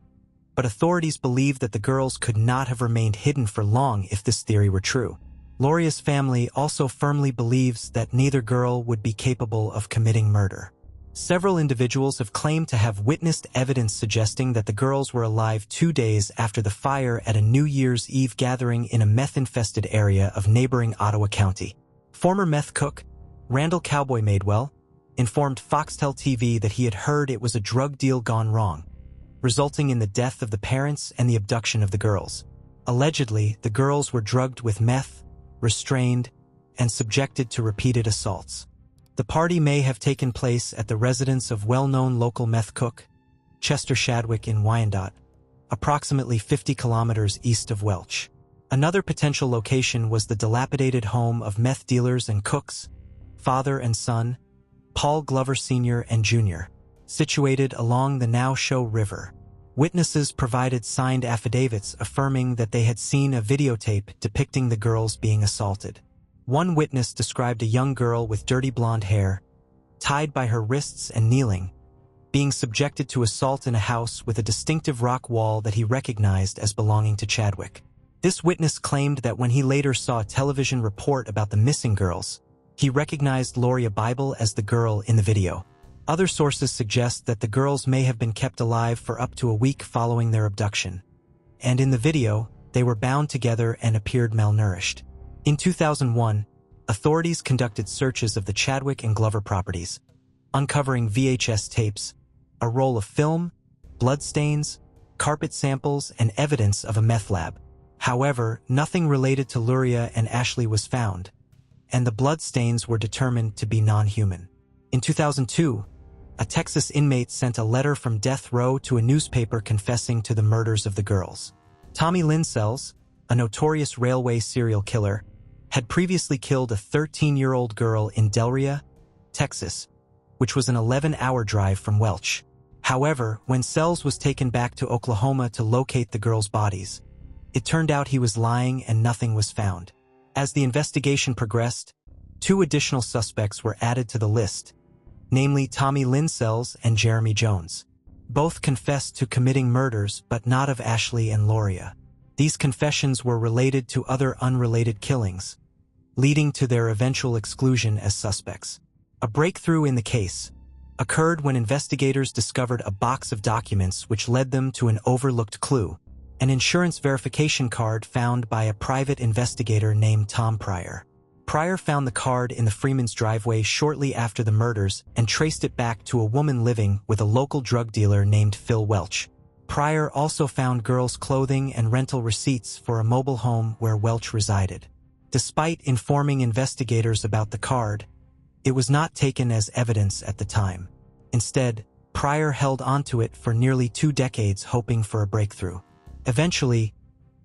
but authorities believe that the girls could not have remained hidden for long if this theory were true. Loria's family also firmly believes that neither girl would be capable of committing murder. Several individuals have claimed to have witnessed evidence suggesting that the girls were alive 2 days after the fire at a New Year's Eve gathering in a meth-infested area of neighboring Ottawa County. Former meth cook, Randall Cowboy Madewell, informed Foxtel TV that he had heard it was a drug deal gone wrong, resulting in the death of the parents and the abduction of the girls. Allegedly, the girls were drugged with meth, restrained, and subjected to repeated assaults. The party may have taken place at the residence of well-known local meth cook, Chester Shadwick in Wyandotte, approximately 50 kilometers east of Welch. Another potential location was the dilapidated home of meth dealers and cooks, father and son, Paul Glover Sr. and Jr., situated along the Now Show River. Witnesses provided signed affidavits affirming that they had seen a videotape depicting the girls being assaulted. One witness described a young girl with dirty blonde hair, tied by her wrists and kneeling, being subjected to assault in a house with a distinctive rock wall that he recognized as belonging to Chadwick. This witness claimed that when he later saw a television report about the missing girls, he recognized Loria Bible as the girl in the video. Other sources suggest that the girls may have been kept alive for up to a week following their abduction, and in the video, they were bound together and appeared malnourished. In 2001, authorities conducted searches of the Chadwick and Glover properties, uncovering VHS tapes, a roll of film, bloodstains, carpet samples, and evidence of a meth lab. However, nothing related to Luria and Ashley was found, and the bloodstains were determined to be non-human. In 2002, a Texas inmate sent a letter from death row to a newspaper confessing to the murders of the girls. Tommy Linsells, a notorious railway serial killer, had previously killed a 13-year-old girl in Delria, Texas, which was an 11-hour drive from Welch. However, when Sells was taken back to Oklahoma to locate the girls' bodies, it turned out he was lying and nothing was found. As the investigation progressed, 2 additional suspects were added to the list, namely Tommy Linsells and Jeremy Jones. Both confessed to committing murders but not of Ashley and Loria. These confessions were related to other unrelated killings, leading to their eventual exclusion as suspects. A breakthrough in the case occurred when investigators discovered a box of documents which led them to an overlooked clue, an insurance verification card found by a private investigator named Tom Pryor. Pryor found the card in the Freeman's driveway shortly after the murders and traced it back to a woman living with a local drug dealer named Phil Welch. Pryor also found girls' clothing and rental receipts for a mobile home where Welch resided. Despite informing investigators about the card, it was not taken as evidence at the time. Instead, Pryor held onto it for nearly 2 decades hoping for a breakthrough. Eventually,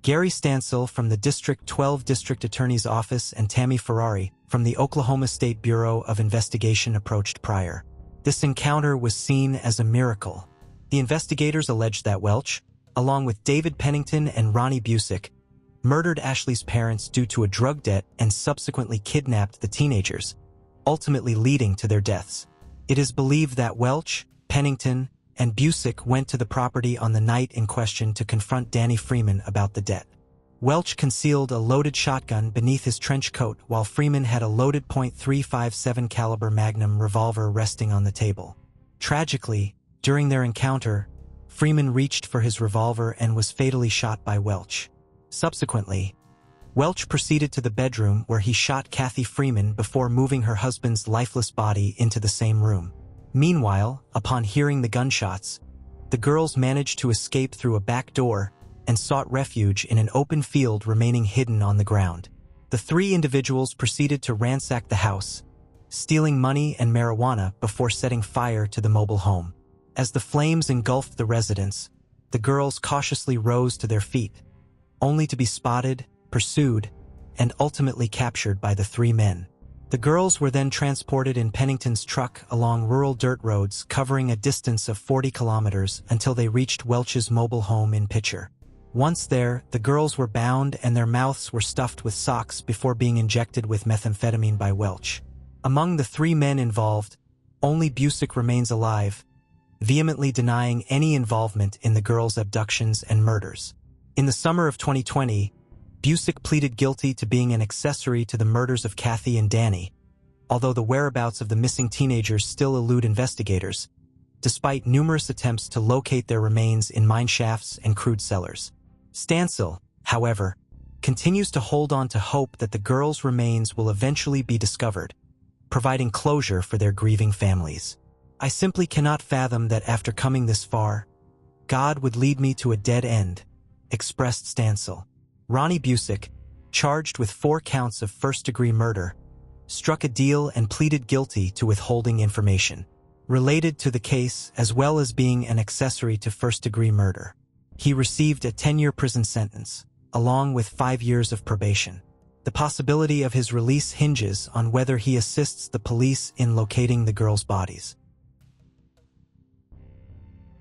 Gary Stansel from the District 12 District Attorney's Office and Tammy Ferrari from the Oklahoma State Bureau of Investigation approached Pryor. This encounter was seen as a miracle. The investigators alleged that Welch, along with David Pennington and Ronnie Busick, murdered Ashley's parents due to a drug debt and subsequently kidnapped the teenagers, ultimately leading to their deaths. It is believed that Welch, Pennington, and Busick went to the property on the night in question to confront Danny Freeman about the debt. Welch concealed a loaded shotgun beneath his trench coat while Freeman had a loaded .357 caliber Magnum revolver resting on the table. Tragically, during their encounter, Freeman reached for his revolver and was fatally shot by Welch. Subsequently, Welch proceeded to the bedroom where he shot Kathy Freeman before moving her husband's lifeless body into the same room. Meanwhile, upon hearing the gunshots, the girls managed to escape through a back door and sought refuge in an open field remaining hidden on the ground. The 3 individuals proceeded to ransack the house, stealing money and marijuana before setting fire to the mobile home. As the flames engulfed the residence, the girls cautiously rose to their feet, only to be spotted, pursued, and ultimately captured by the 3 men. The girls were then transported in Pennington's truck along rural dirt roads covering a distance of 40 kilometers until they reached Welch's mobile home in Pitcher. Once there, the girls were bound and their mouths were stuffed with socks before being injected with methamphetamine by Welch. Among the 3 men involved, only Busick remains alive, vehemently denying any involvement in the girls' abductions and murders. In the summer of 2020, Busick pleaded guilty to being an accessory to the murders of Kathy and Danny, although the whereabouts of the missing teenagers still elude investigators, despite numerous attempts to locate their remains in mine shafts and crude cellars. Stansel, however, continues to hold on to hope that the girls' remains will eventually be discovered, providing closure for their grieving families. I simply cannot fathom that after coming this far, God would lead me to a dead end, expressed Stansel. Ronnie Busick, charged with 4 counts of first-degree murder, struck a deal and pleaded guilty to withholding information related to the case as well as being an accessory to first-degree murder. He received a 10-year prison sentence, along with 5 years of probation. The possibility of his release hinges on whether he assists the police in locating the girls' bodies.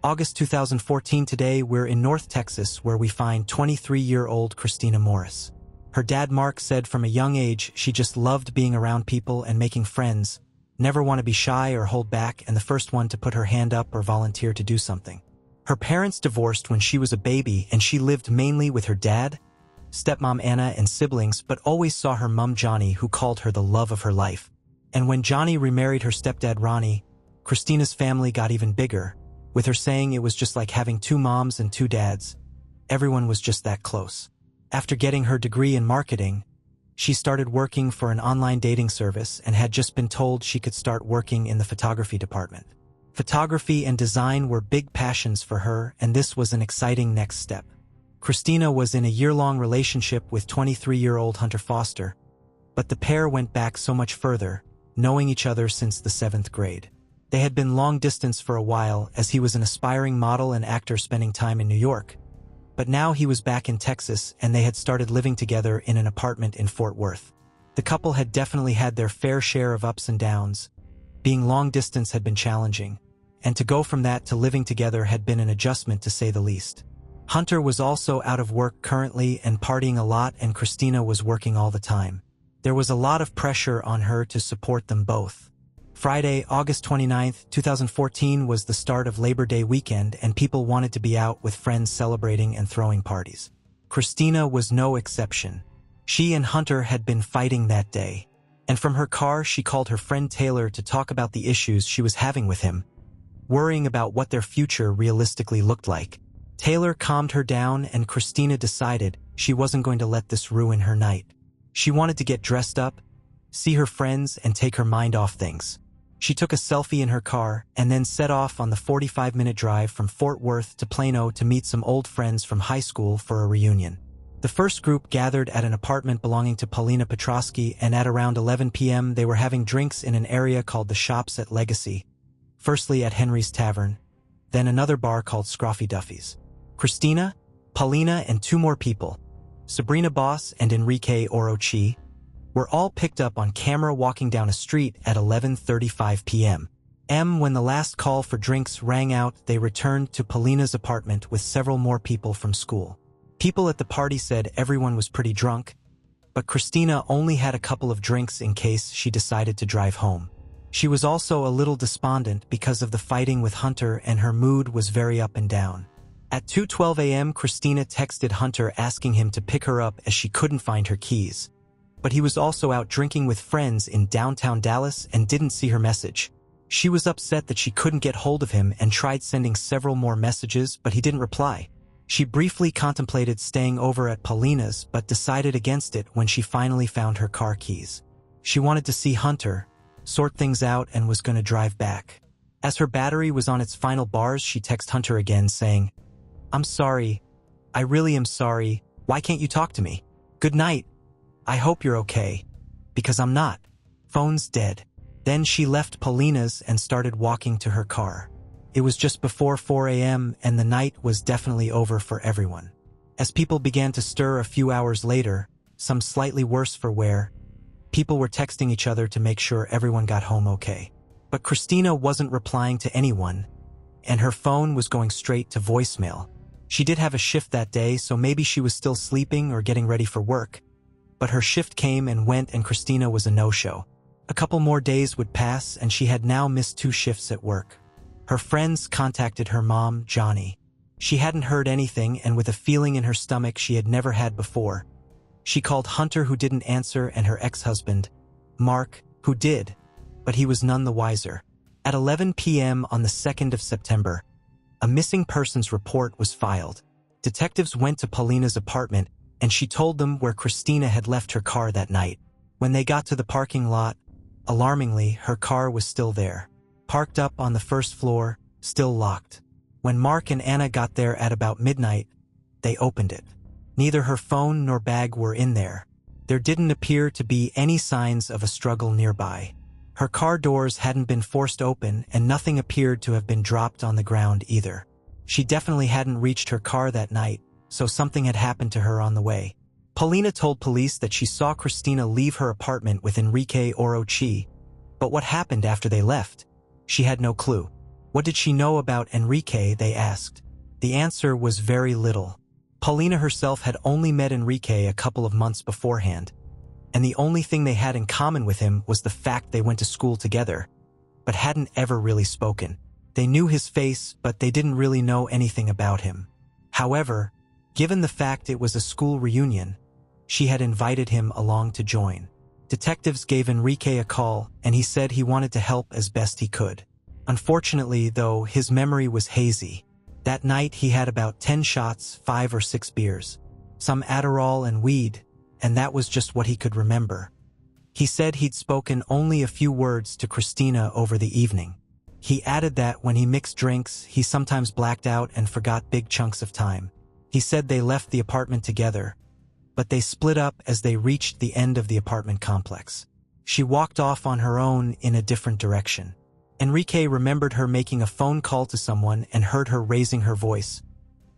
August 2014. Today, we're in North Texas where we find 23-year-old Christina Morris. Her dad Mark said from a young age she just loved being around people and making friends, never want to be shy or hold back, and the first one to put her hand up or volunteer to do something. Her parents divorced when she was a baby and she lived mainly with her dad, stepmom Anna, and siblings, but always saw her mom Johnny, who called her the love of her life. And when Johnny remarried her stepdad Ronnie, Christina's family got even bigger, with her saying it was just like having 2 moms and 2 dads. Everyone was just that close. After getting her degree in marketing, she started working for an online dating service and had just been told she could start working in the photography department. Photography and design were big passions for her, and this was an exciting next step. Christina was in a year-long relationship with 23-year-old Hunter Foster, but the pair went back so much further, knowing each other since the 7th grade. They had been long distance for a while, as he was an aspiring model and actor spending time in New York. But now he was back in Texas and they had started living together in an apartment in Fort Worth. The couple had definitely had their fair share of ups and downs. Being long distance had been challenging, and to go from that to living together had been an adjustment to say the least. Hunter was also out of work currently and partying a lot, and Christina was working all the time. There was a lot of pressure on her to support them both. Friday, August 29, 2014 was the start of Labor Day weekend, and people wanted to be out with friends celebrating and throwing parties. Christina was no exception. She and Hunter had been fighting that day, and from her car she called her friend Taylor to talk about the issues she was having with him, worrying about what their future realistically looked like. Taylor calmed her down, and Christina decided she wasn't going to let this ruin her night. She wanted to get dressed up, see her friends, and take her mind off things. She took a selfie in her car and then set off on the 45-minute drive from Fort Worth to Plano to meet some old friends from high school for a reunion. The first group gathered at an apartment belonging to Paulina Petrosky, and at around 11 p.m. they were having drinks in an area called the Shops at Legacy, firstly at Henry's Tavern, then another bar called Scruffy Duffy's. Christina, Paulina, and 2 more people, Sabrina Boss and Enrique Orochi, were all picked up on camera walking down a street at 11:35 p.m. When the last call for drinks rang out, they returned to Paulina's apartment with several more people from school. People at the party said everyone was pretty drunk, but Christina only had a couple of drinks in case she decided to drive home. She was also a little despondent because of the fighting with Hunter, and her mood was very up and down. At 2:12 a.m., Christina texted Hunter asking him to pick her up as she couldn't find her keys. But he was also out drinking with friends in downtown Dallas and didn't see her message. She was upset that she couldn't get hold of him and tried sending several more messages, but he didn't reply. She briefly contemplated staying over at Paulina's, but decided against it when she finally found her car keys. She wanted to see Hunter, sort things out, and was going to drive back. As her battery was on its final bars, she texted Hunter again saying, "I'm sorry. I really am sorry. Why can't you talk to me? Good night. I hope you're okay. Because I'm not. Phone's dead." Then she left Paulina's and started walking to her car. It was just before 4 a.m. and the night was definitely over for everyone. As people began to stir a few hours later, some slightly worse for wear, people were texting each other to make sure everyone got home okay. But Christina wasn't replying to anyone, and her phone was going straight to voicemail. She did have a shift that day, so maybe she was still sleeping or getting ready for work. But her shift came and went, and Christina was a no-show. A couple more days would pass, and she had now missed 2 shifts at work. Her friends contacted her mom, Johnny. She hadn't heard anything, and with a feeling in her stomach she had never had before, She called Hunter, who didn't answer, and her ex-husband, Mark, who did, but he was none the wiser. At 11 p.m. on the 2nd of September, a missing persons report was filed. Detectives went to Paulina's apartment, and she told them where Christina had left her car that night. When they got to the parking lot, alarmingly, her car was still there, parked up on the first floor, still locked. When Mark and Anna got there at about midnight, they opened it. Neither her phone nor bag were in there. There didn't appear to be any signs of a struggle nearby. Her car doors hadn't been forced open, and nothing appeared to have been dropped on the ground either. She definitely hadn't reached her car that night, so something had happened to her on the way. Paulina told police that she saw Christina leave her apartment with Enrique Orochi, but what happened after they left? She had no clue. What did she know about Enrique, they asked. The answer was very little. Paulina herself had only met Enrique a couple of months beforehand, and the only thing they had in common with him was the fact they went to school together, but hadn't ever really spoken. They knew his face, but they didn't really know anything about him. However, given the fact it was a school reunion, she had invited him along to join. Detectives gave Enrique a call, and he said he wanted to help as best he could. Unfortunately, though, his memory was hazy. That night he had about 10 shots, 5 or 6 beers, some Adderall and weed, and that was just what he could remember. He said he'd spoken only a few words to Christina over the evening. He added that when he mixed drinks, he sometimes blacked out and forgot big chunks of time. He said they left the apartment together, but they split up as they reached the end of the apartment complex. She walked off on her own in a different direction. Enrique remembered her making a phone call to someone and heard her raising her voice,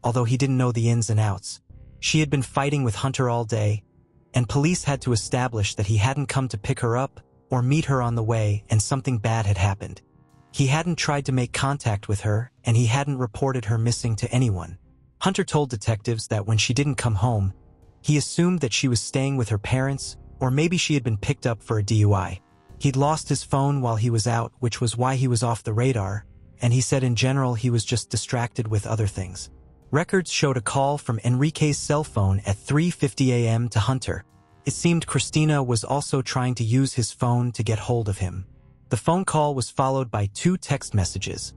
although he didn't know the ins and outs. She had been fighting with Hunter all day, and police had to establish that he hadn't come to pick her up or meet her on the way, and something bad had happened. He hadn't tried to make contact with her, and he hadn't reported her missing to anyone. Hunter told detectives that when she didn't come home, he assumed that she was staying with her parents, or maybe she had been picked up for a DUI. He'd lost his phone while he was out, which was why he was off the radar, and he said in general he was just distracted with other things. Records showed a call from Enrique's cell phone at 3:50 a.m. to Hunter. It seemed Christina was also trying to use his phone to get hold of him. The phone call was followed by 2 text messages,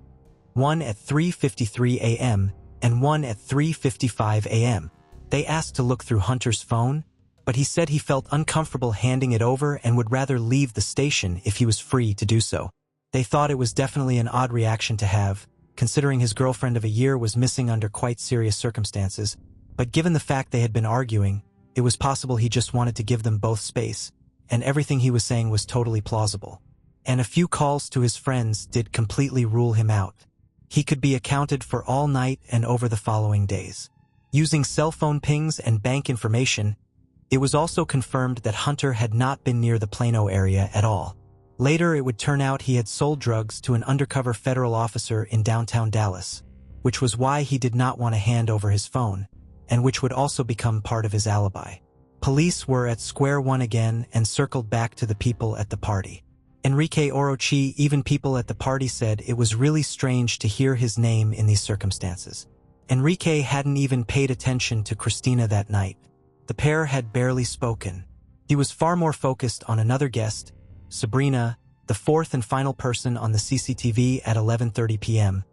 one at 3:53 a.m. and one at 3:55 a.m. They asked to look through Hunter's phone, but he said he felt uncomfortable handing it over and would rather leave the station if he was free to do so. They thought it was definitely an odd reaction to have, considering his girlfriend of a year was missing under quite serious circumstances, but given the fact they had been arguing, it was possible he just wanted to give them both space, and everything he was saying was totally plausible. And a few calls to his friends did completely rule him out. He could be accounted for all night and over the following days. Using cell phone pings and bank information, it was also confirmed that Hunter had not been near the Plano area at all. Later, it would turn out he had sold drugs to an undercover federal officer in downtown Dallas, which was why he did not want to hand over his phone, and which would also become part of his alibi. Police were at square one again and circled back to the people at the party. Enrique Orochi, even people at the party, said it was really strange to hear his name in these circumstances. Enrique hadn't even paid attention to Christina that night. The pair had barely spoken. He was far more focused on another guest, Sabrina, the fourth and final person on the CCTV at 11:30 p.m.,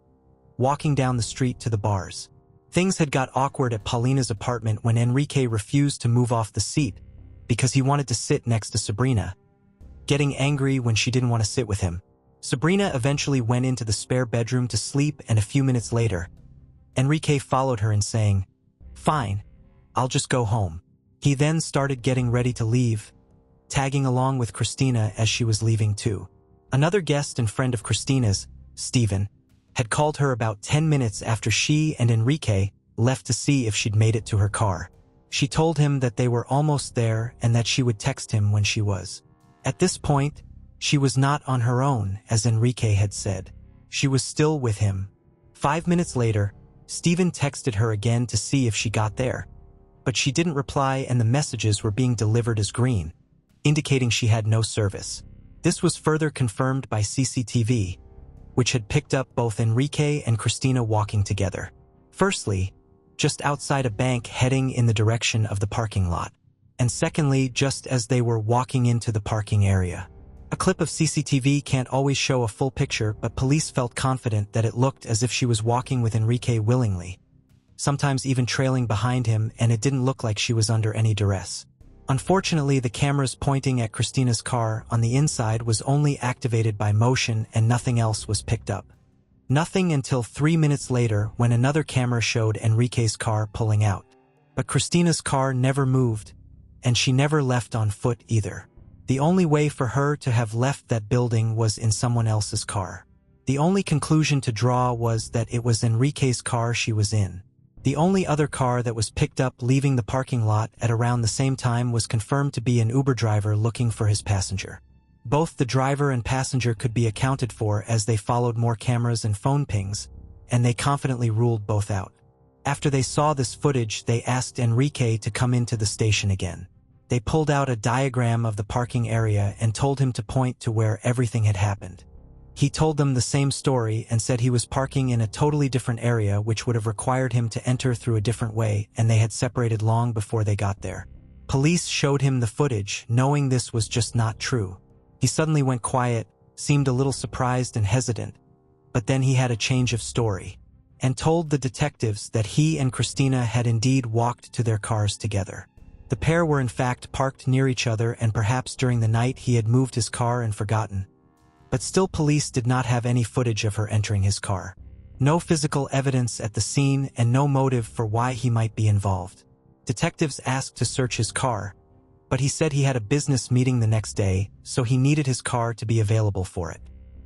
walking down the street to the bars. Things had got awkward at Paulina's apartment when Enrique refused to move off the seat because he wanted to sit next to Sabrina, getting angry when she didn't want to sit with him. Sabrina eventually went into the spare bedroom to sleep, and a few minutes later, Enrique followed her and saying, "Fine, I'll just go home." He then started getting ready to leave, tagging along with Christina as she was leaving too. Another guest and friend of Christina's, Steven, had called her about 10 minutes after she and Enrique left to see if she'd made it to her car. She told him that they were almost there and that she would text him when she was. At this point, she was not on her own, as Enrique had said. She was still with him. 5 minutes later, Steven texted her again to see if she got there, but she didn't reply, and the messages were being delivered as green, indicating she had no service. This was further confirmed by CCTV, which had picked up both Enrique and Christina walking together. Firstly, just outside a bank heading in the direction of the parking lot. and secondly, just as they were walking into the parking area. A clip of CCTV can't always show a full picture, but police felt confident that it looked as if she was walking with Enrique willingly, sometimes even trailing behind him, and it didn't look like she was under any duress. Unfortunately, the cameras pointing at Christina's car on the inside was only activated by motion and nothing else was picked up. Nothing until 3 minutes later when another camera showed Enrique's car pulling out. But Christina's car never moved, and she never left on foot either. The only way for her to have left that building was in someone else's car. The only conclusion to draw was that it was Enrique's car she was in. The only other car that was picked up leaving the parking lot at around the same time was confirmed to be an Uber driver looking for his passenger. Both the driver and passenger could be accounted for as they followed more cameras and phone pings, and they confidently ruled both out. After they saw this footage, they asked Enrique to come into the station again. They pulled out a diagram of the parking area and told him to point to where everything had happened. He told them the same story and said he was parking in a totally different area, which would have required him to enter through a different way, and they had separated long before they got there. Police showed him the footage, knowing this was just not true. He suddenly went quiet, seemed a little surprised and hesitant, but then he had a change of story, and told the detectives that he and Christina had indeed walked to their cars together. The pair were in fact parked near each other, and perhaps during the night he had moved his car and forgotten. But still, police did not have any footage of her entering his car. No physical evidence at the scene and no motive for why he might be involved. Detectives asked to search his car, but he said he had a business meeting the next day, so he needed his car to be available for it.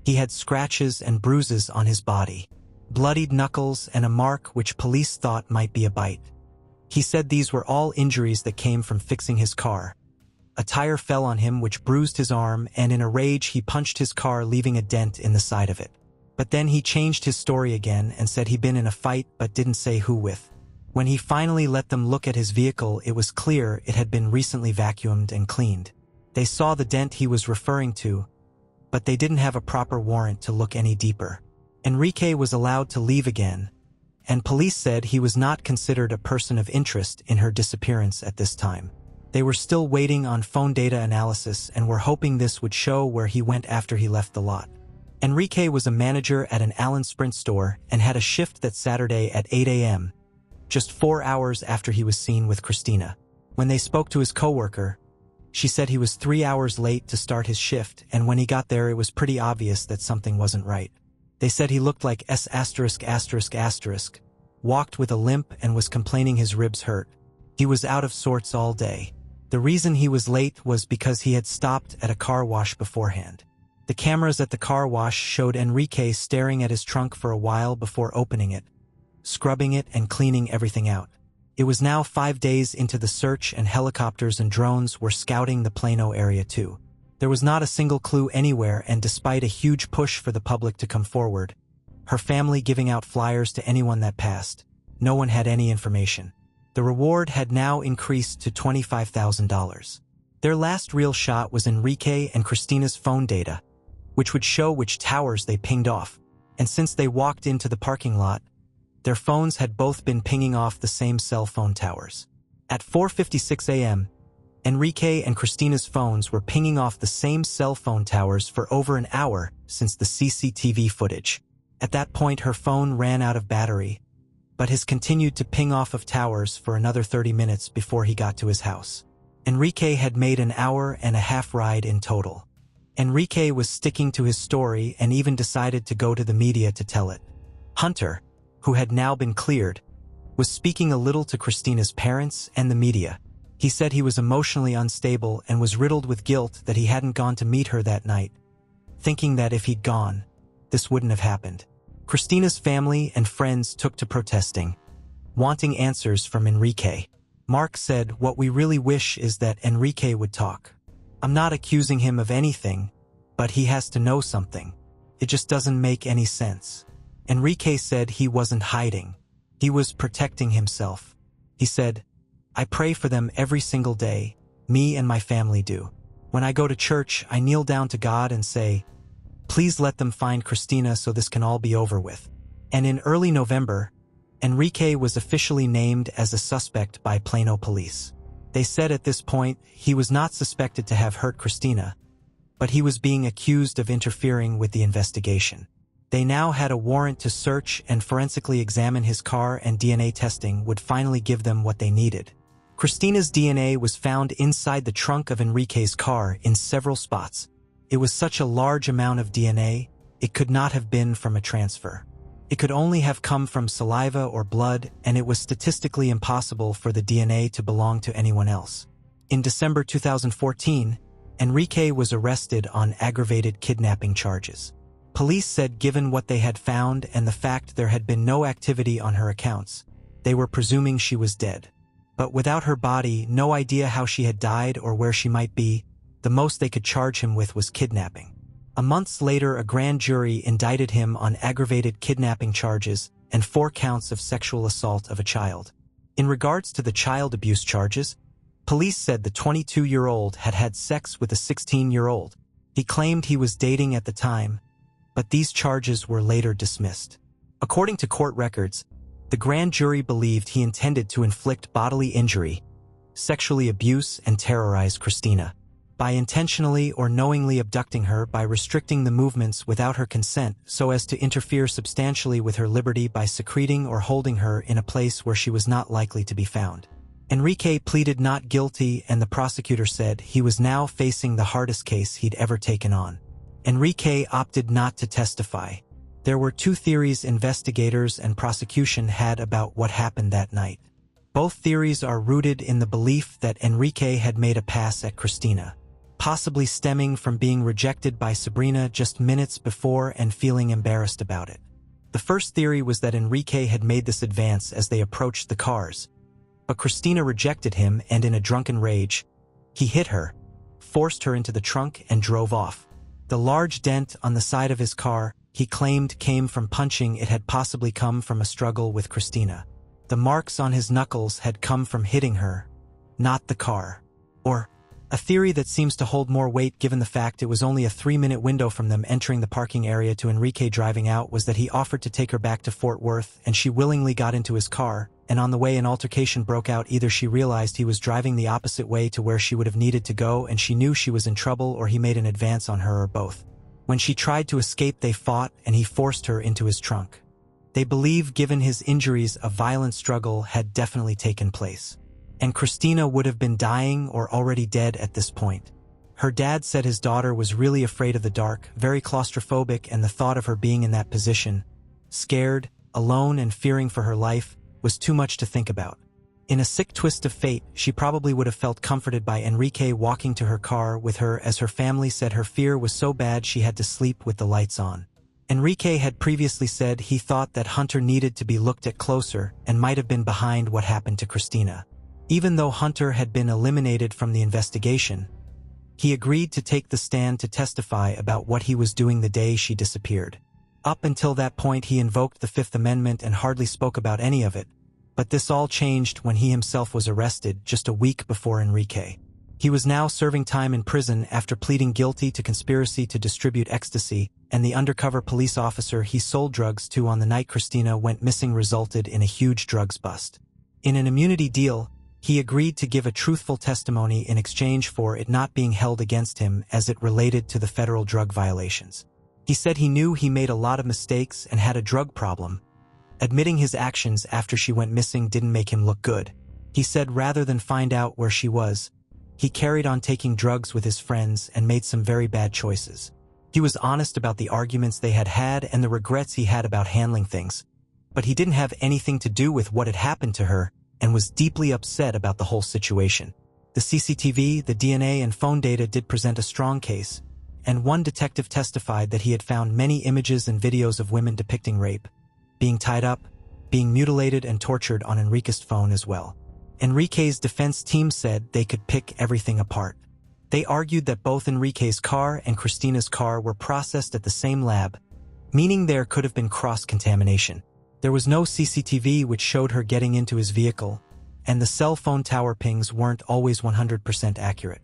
He had scratches and bruises on his body, bloodied knuckles, and a mark which police thought might be a bite. He said these were all injuries that came from fixing his car. A tire fell on him which bruised his arm, and in a rage he punched his car, leaving a dent in the side of it. But then he changed his story again and said he'd been in a fight but didn't say who with. When he finally let them look at his vehicle, it was clear it had been recently vacuumed and cleaned. They saw the dent he was referring to, but they didn't have a proper warrant to look any deeper. Enrique was allowed to leave again, and police said he was not considered a person of interest in her disappearance at this time. They were still waiting on phone data analysis and were hoping this would show where he went after he left the lot. Enrique was a manager at an Allen Sprint store and had a shift that Saturday at 8 a.m., just 4 hours after he was seen with Christina. When they spoke to his coworker, she said he was 3 hours late to start his shift, and when he got there it was pretty obvious that something wasn't right. They said he looked like S******, walked with a limp and was complaining his ribs hurt. He was out of sorts all day. The reason he was late was because he had stopped at a car wash beforehand. The cameras at the car wash showed Enrique staring at his trunk for a while before opening it, scrubbing it and cleaning everything out. It was now 5 days into the search, and helicopters and drones were scouting the Plano area too. There was not a single clue anywhere, and despite a huge push for the public to come forward, her family giving out flyers to anyone that passed, no one had any information. The reward had now increased to $25,000. Their last real shot was Enrique and Christina's phone data, which would show which towers they pinged off, and since they walked into the parking lot, their phones had both been pinging off the same cell phone towers. At 4:56 a.m., Enrique and Christina's phones were pinging off the same cell phone towers for over an hour since the CCTV footage. At that point, her phone ran out of battery, but his continued to ping off of towers for another 30 minutes before he got to his house. Enrique had made an hour-and-a-half ride in total. Enrique was sticking to his story and even decided to go to the media to tell it. Hunter, who had now been cleared, was speaking a little to Christina's parents and the media. He said he was emotionally unstable and was riddled with guilt that he hadn't gone to meet her that night, thinking that if he'd gone, this wouldn't have happened. Christina's family and friends took to protesting, wanting answers from Enrique. Mark said, "What we really wish is that Enrique would talk. I'm not accusing him of anything, but he has to know something. It just doesn't make any sense." Enrique said he wasn't hiding. He was protecting himself. He said, "I pray for them every single day. Me and my family do. When I go to church, I kneel down to God and say, please let them find Christina so this can all be over with." And in early November, Enrique was officially named as a suspect by Plano police. They said at this point he was not suspected to have hurt Christina, but he was being accused of interfering with the investigation. They now had a warrant to search and forensically examine his car, and DNA testing would finally give them what they needed. Christina's DNA was found inside the trunk of Enrique's car in several spots. It was such a large amount of DNA, it could not have been from a transfer. It could only have come from saliva or blood, and it was statistically impossible for the DNA to belong to anyone else. In December 2014, Enrique was arrested on aggravated kidnapping charges. Police said given what they had found and the fact there had been no activity on her accounts, they were presuming she was dead. But without her body, no idea how she had died or where she might be, the most they could charge him with was kidnapping. A month later, a grand jury indicted him on aggravated kidnapping charges and 4 counts of sexual assault of a child. In regards to the child abuse charges, police said the 22-year-old had had sex with a 16-year-old. He claimed he was dating at the time, but these charges were later dismissed. According to court records, the grand jury believed he intended to inflict bodily injury, sexually abuse, and terrorize Christina by intentionally or knowingly abducting her, by restricting the movements without her consent so as to interfere substantially with her liberty, by secreting or holding her in a place where she was not likely to be found. Enrique pleaded not guilty, and the prosecutor said he was now facing the hardest case he'd ever taken on. Enrique opted not to testify. There were 2 theories investigators and prosecution had about what happened that night. Both theories are rooted in the belief that Enrique had made a pass at Christina, possibly stemming from being rejected by Sabrina just minutes before and feeling embarrassed about it. The first theory was that Enrique had made this advance as they approached the cars, but Christina rejected him, and in a drunken rage, he hit her, forced her into the trunk, and drove off. The large dent on the side of his car, he claimed, came from punching. It had possibly come from a struggle with Christina. The marks on his knuckles had come from hitting her, not the car. Or, a theory that seems to hold more weight given the fact it was only a 3-minute window from them entering the parking area to Enrique driving out, was that he offered to take her back to Fort Worth, and she willingly got into his car, and on the way an altercation broke out. Either she realized he was driving the opposite way to where she would have needed to go and she knew she was in trouble, or he made an advance on her, or both. When she tried to escape, they fought, and he forced her into his trunk. They believe, given his injuries, a violent struggle had definitely taken place, and Christina would have been dying or already dead at this point. Her dad said his daughter was really afraid of the dark, very claustrophobic, and the thought of her being in that position, scared, alone, and fearing for her life, was too much to think about. In a sick twist of fate, she probably would have felt comforted by Enrique walking to her car with her, as her family said her fear was so bad she had to sleep with the lights on. Enrique had previously said he thought that Hunter needed to be looked at closer and might have been behind what happened to Christina. Even though Hunter had been eliminated from the investigation, he agreed to take the stand to testify about what he was doing the day she disappeared. Up until that point, he invoked the Fifth Amendment and hardly spoke about any of it, but this all changed when he himself was arrested just a week before Enrique. He was now serving time in prison after pleading guilty to conspiracy to distribute ecstasy, and the undercover police officer he sold drugs to on the night Christina went missing resulted in a huge drugs bust. In an immunity deal, he agreed to give a truthful testimony in exchange for it not being held against him as it related to the federal drug violations. He said he knew he made a lot of mistakes and had a drug problem. Admitting his actions after she went missing didn't make him look good. He said rather than find out where she was, he carried on taking drugs with his friends and made some very bad choices. He was honest about the arguments they had had and the regrets he had about handling things, but he didn't have anything to do with what had happened to her and was deeply upset about the whole situation. The CCTV, the DNA, and phone data did present a strong case, and one detective testified that he had found many images and videos of women depicting rape, being tied up, being mutilated, and tortured on Enrique's phone as well. Enrique's defense team said they could pick everything apart. They argued that both Enrique's car and Christina's car were processed at the same lab, meaning there could have been cross-contamination. There was no CCTV which showed her getting into his vehicle, and the cell phone tower pings weren't always 100% accurate.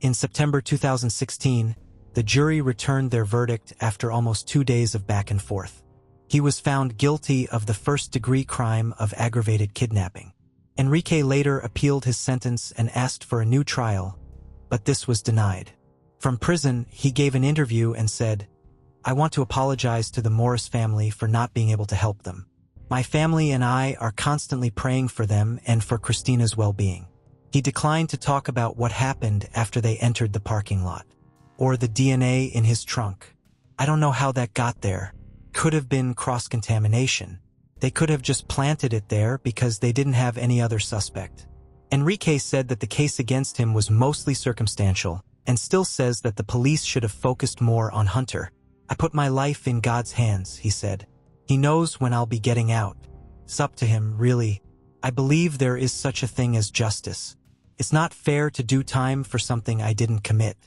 In September 2016, the jury returned their verdict after almost 2 days of back and forth. He was found guilty of the first-degree crime of aggravated kidnapping. Enrique later appealed his sentence and asked for a new trial, but this was denied. From prison, he gave an interview and said, "I want to apologize to the Morris family for not being able to help them. My family and I are constantly praying for them and for Christina's well-being." He declined to talk about what happened after they entered the parking lot, or the DNA in his trunk. "I don't know how that got there. Could have been cross-contamination. They could have just planted it there because they didn't have any other suspect." Enrique said that the case against him was mostly circumstantial and still says that the police should have focused more on Hunter. "I put my life in God's hands," he said. "He knows when I'll be getting out. It's up to him, really. I believe there is such a thing as justice. It's not fair to do time for something I didn't commit.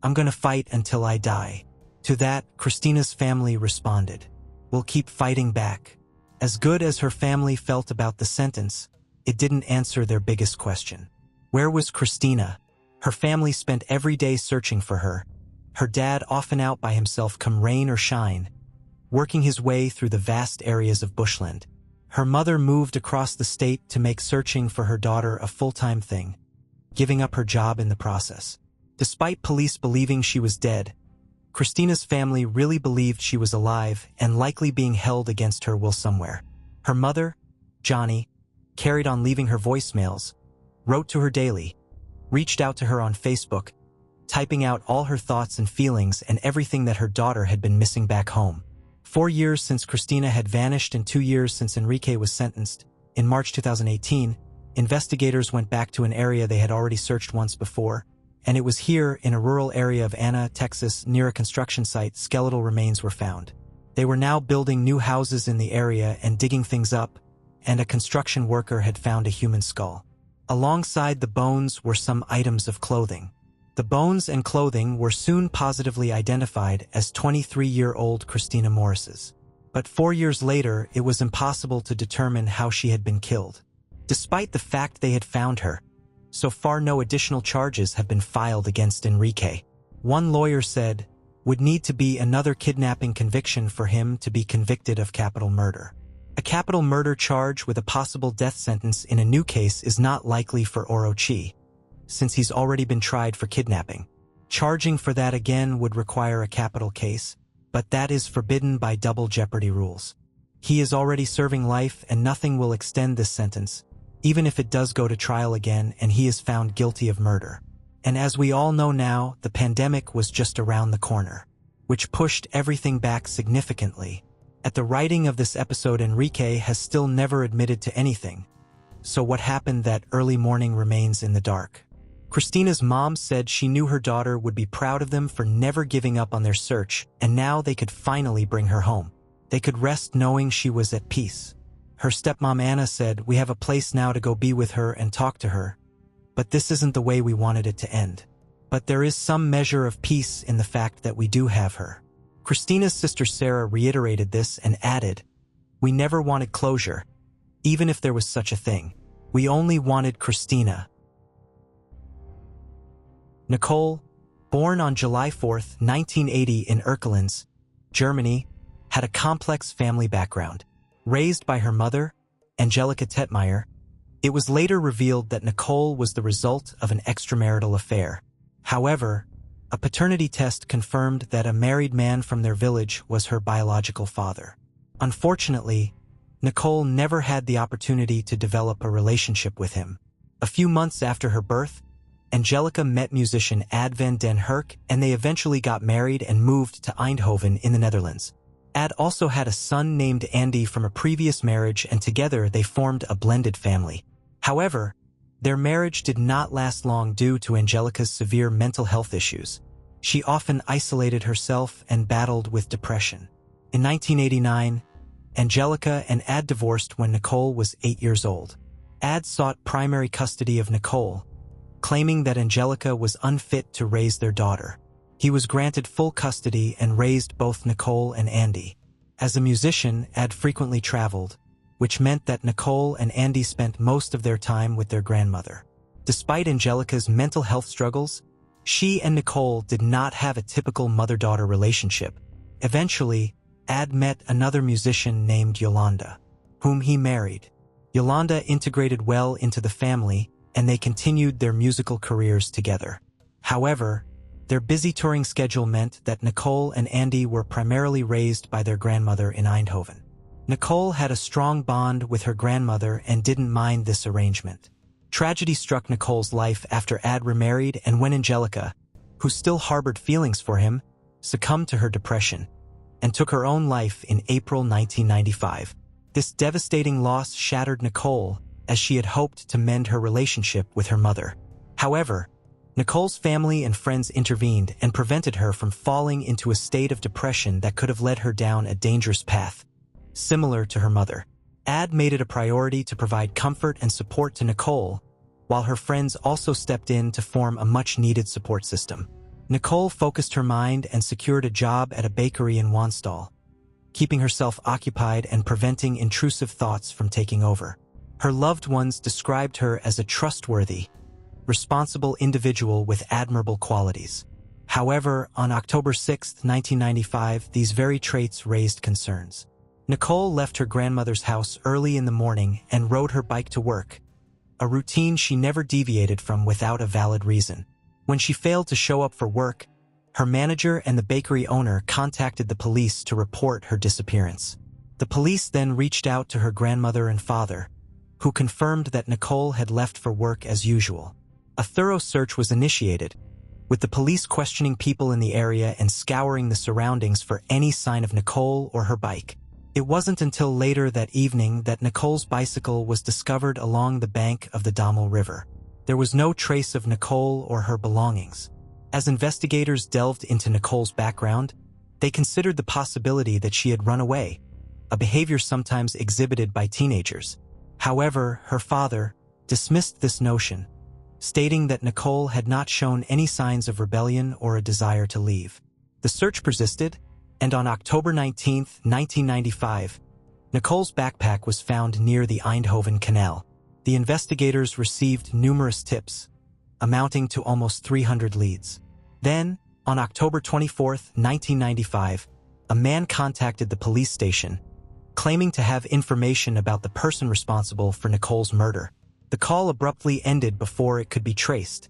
I'm gonna fight until I die." To that, Christina's family responded, "We'll keep fighting back." As good as her family felt about the sentence, it didn't answer their biggest question. Where was Christina? Her family spent every day searching for her. Her dad often out by himself come rain or shine, working his way through the vast areas of bushland. Her mother moved across the state to make searching for her daughter a full-time thing, giving up her job in the process. Despite police believing she was dead, Christina's family really believed she was alive and likely being held against her will somewhere. Her mother, Johnny, carried on leaving her voicemails, wrote to her daily, reached out to her on Facebook, typing out all her thoughts and feelings and everything that her daughter had been missing back home. 4 years since Christina had vanished and 2 years since Enrique was sentenced, in March 2018, investigators went back to an area they had already searched once before, and it was here, in a rural area of Anna, Texas, near a construction site, skeletal remains were found. They were now building new houses in the area and digging things up, and a construction worker had found a human skull. Alongside the bones were some items of clothing. The bones and clothing were soon positively identified as 23-year-old Christina Morris's. But 4 years later, it was impossible to determine how she had been killed. Despite the fact they had found her, so far no additional charges have been filed against Enrique. One lawyer said, "Would need to be another kidnapping conviction for him to be convicted of capital murder." A capital murder charge with a possible death sentence in a new case is not likely for Orochi, since he's already been tried for kidnapping. Charging for that again would require a capital case, but that is forbidden by double jeopardy rules. He is already serving life and nothing will extend this sentence, even if it does go to trial again and he is found guilty of murder. And as we all know now, the pandemic was just around the corner, which pushed everything back significantly. At the writing of this episode, Enrique has still never admitted to anything, so what happened that early morning remains in the dark. Christina's mom said she knew her daughter would be proud of them for never giving up on their search, and now they could finally bring her home. They could rest knowing she was at peace. Her stepmom Anna said, "We have a place now to go be with her and talk to her, but this isn't the way we wanted it to end. But there is some measure of peace in the fact that we do have her." Christina's sister Sarah reiterated this and added, "We never wanted closure, even if there was such a thing. We only wanted Christina." Nicole, born on July 4, 1980 in Erkelenz, Germany, had a complex family background. Raised by her mother, Angelika Tetmeyer, it was later revealed that Nicole was the result of an extramarital affair. However, a paternity test confirmed that a married man from their village was her biological father. Unfortunately, Nicole never had the opportunity to develop a relationship with him. A few months after her birth, Angelika met musician Ad van den Herk and they eventually got married and moved to Eindhoven in the Netherlands. Ad also had a son named Andy from a previous marriage and together they formed a blended family. However, their marriage did not last long due to Angelika's severe mental health issues. She often isolated herself and battled with depression. In 1989, Angelika and Ad divorced when Nicole was 8 years old. Ad sought primary custody of Nicole, claiming that Angelika was unfit to raise their daughter. He was granted full custody and raised both Nicole and Andy. As a musician, Ad frequently traveled, which meant that Nicole and Andy spent most of their time with their grandmother. Despite Angelika's mental health struggles, she and Nicole did not have a typical mother-daughter relationship. Eventually, Ad met another musician named Yolanda, whom he married. Yolanda integrated well into the family, and they continued their musical careers together. However, their busy touring schedule meant that Nicole and Andy were primarily raised by their grandmother in Eindhoven. Nicole had a strong bond with her grandmother and didn't mind this arrangement. Tragedy struck Nicole's life after Ad remarried, and when Angelica, who still harbored feelings for him, succumbed to her depression and took her own life in April 1995. This devastating loss shattered Nicole, as she had hoped to mend her relationship with her mother. However, Nicole's family and friends intervened and prevented her from falling into a state of depression that could have led her down a dangerous path, similar to her mother. Ad made it a priority to provide comfort and support to Nicole, while her friends also stepped in to form a much-needed support system. Nicole focused her mind and secured a job at a bakery in Wanstall, keeping herself occupied and preventing intrusive thoughts from taking over. Her loved ones described her as a trustworthy, responsible individual with admirable qualities. However, on October 6, 1995, these very traits raised concerns. Nicole left her grandmother's house early in the morning and rode her bike to work, a routine she never deviated from without a valid reason. When she failed to show up for work, her manager and the bakery owner contacted the police to report her disappearance. The police then reached out to her grandmother and father, who confirmed that Nicole had left for work as usual. A thorough search was initiated, with the police questioning people in the area and scouring the surroundings for any sign of Nicole or her bike. It wasn't until later that evening that Nicole's bicycle was discovered along the bank of the Dommel River. There was no trace of Nicole or her belongings. As investigators delved into Nicole's background, they considered the possibility that she had run away, a behavior sometimes exhibited by teenagers. However, her father dismissed this notion, stating that Nicole had not shown any signs of rebellion or a desire to leave. The search persisted, and on October 19, 1995, Nicole's backpack was found near the Eindhoven Canal. The investigators received numerous tips, amounting to almost 300 leads. Then, on October 24, 1995, a man contacted the police station, claiming to have information about the person responsible for Nicole's murder. The call abruptly ended before it could be traced,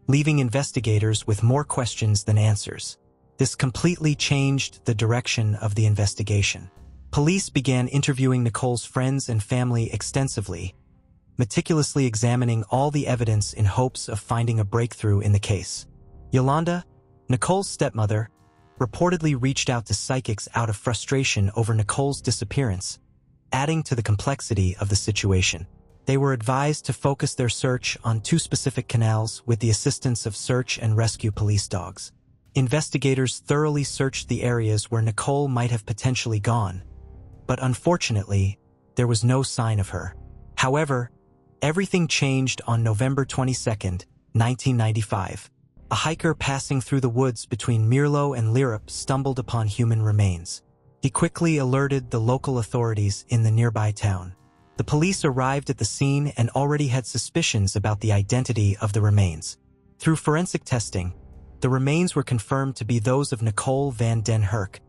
leaving investigators with more questions than answers. This completely changed the direction of the investigation. Police began interviewing Nicole's friends and family extensively, meticulously examining all the evidence in hopes of finding a breakthrough in the case. Yolanda, Nicole's stepmother, reportedly reached out to psychics out of frustration over Nicole's disappearance, adding to the complexity of the situation. They were advised to focus their search on 2 specific canals with the assistance of search and rescue police dogs. Investigators thoroughly searched the areas where Nicole might have potentially gone, but unfortunately, there was no sign of her. However, everything changed on November 22, 1995. A hiker passing through the woods between Mierlo and Lierop stumbled upon human remains. He quickly alerted the local authorities in the nearby town. The police arrived at the scene and already had suspicions about the identity of the remains. Through forensic testing, the remains were confirmed to be those of Nicole van den Herk,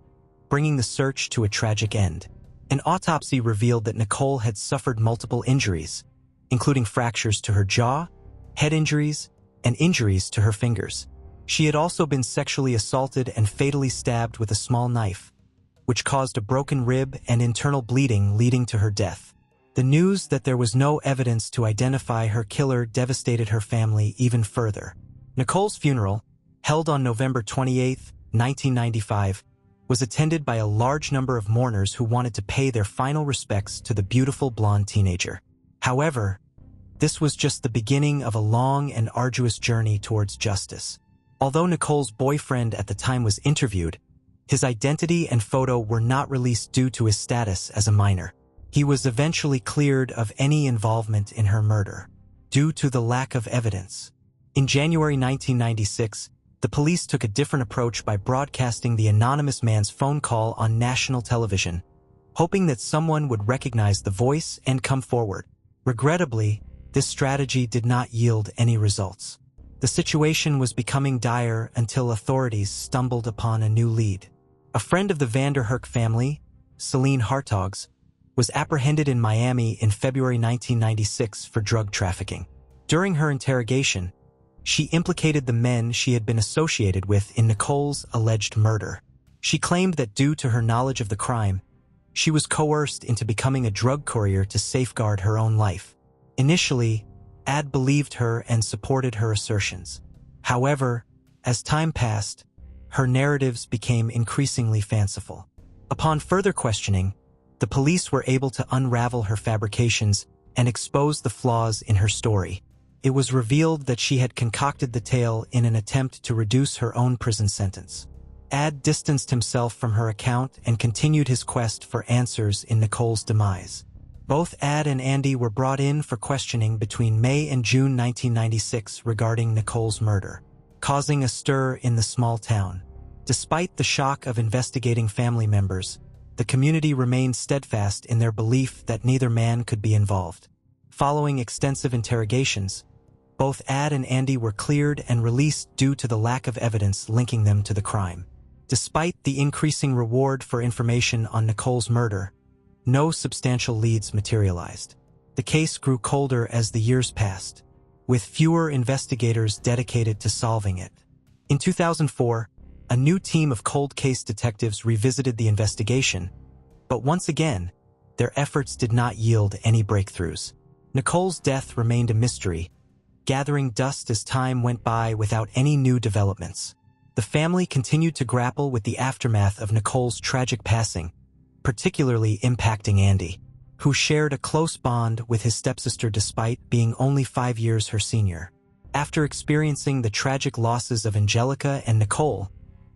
bringing the search to a tragic end. An autopsy revealed that Nicole had suffered multiple injuries, including fractures to her jaw, head injuries, and injuries to her fingers. She had also been sexually assaulted and fatally stabbed with a small knife, which caused a broken rib and internal bleeding leading to her death. The news that there was no evidence to identify her killer devastated her family even further. Nicole's funeral, held on November 28, 1995, was attended by a large number of mourners who wanted to pay their final respects to the beautiful blonde teenager. However, this was just the beginning of a long and arduous journey towards justice. Although Nicole's boyfriend at the time was interviewed, his identity and photo were not released due to his status as a minor. He was eventually cleared of any involvement in her murder, due to the lack of evidence. In January 1996, the police took a different approach by broadcasting the anonymous man's phone call on national television, hoping that someone would recognize the voice and come forward. Regrettably, this strategy did not yield any results. The situation was becoming dire until authorities stumbled upon a new lead. A friend of the van der Herk family, Celine Hartogs, was apprehended in Miami in February 1996 for drug trafficking. During her interrogation, she implicated the men she had been associated with in Nicole's alleged murder. She claimed that due to her knowledge of the crime, she was coerced into becoming a drug courier to safeguard her own life. Initially, Ad believed her and supported her assertions. However, as time passed, her narratives became increasingly fanciful. Upon further questioning, the police were able to unravel her fabrications and expose the flaws in her story. It was revealed that she had concocted the tale in an attempt to reduce her own prison sentence. Ad distanced himself from her account and continued his quest for answers in Nicole's demise. Both Ad and Andy were brought in for questioning between May and June 1996 regarding Nicole's murder, causing a stir in the small town. Despite the shock of investigating family members, the community remained steadfast in their belief that neither man could be involved. Following extensive interrogations, both Ad and Andy were cleared and released due to the lack of evidence linking them to the crime. Despite the increasing reward for information on Nicole's murder, no substantial leads materialized. The case grew colder as the years passed, with fewer investigators dedicated to solving it. In 2004, a new team of cold case detectives revisited the investigation, but once again, their efforts did not yield any breakthroughs. Nicole's death remained a mystery, gathering dust as time went by without any new developments. The family continued to grapple with the aftermath of Nicole's tragic passing, particularly impacting Andy, who shared a close bond with his stepsister despite being only 5 years her senior. After experiencing the tragic losses of Angelica and Nicole,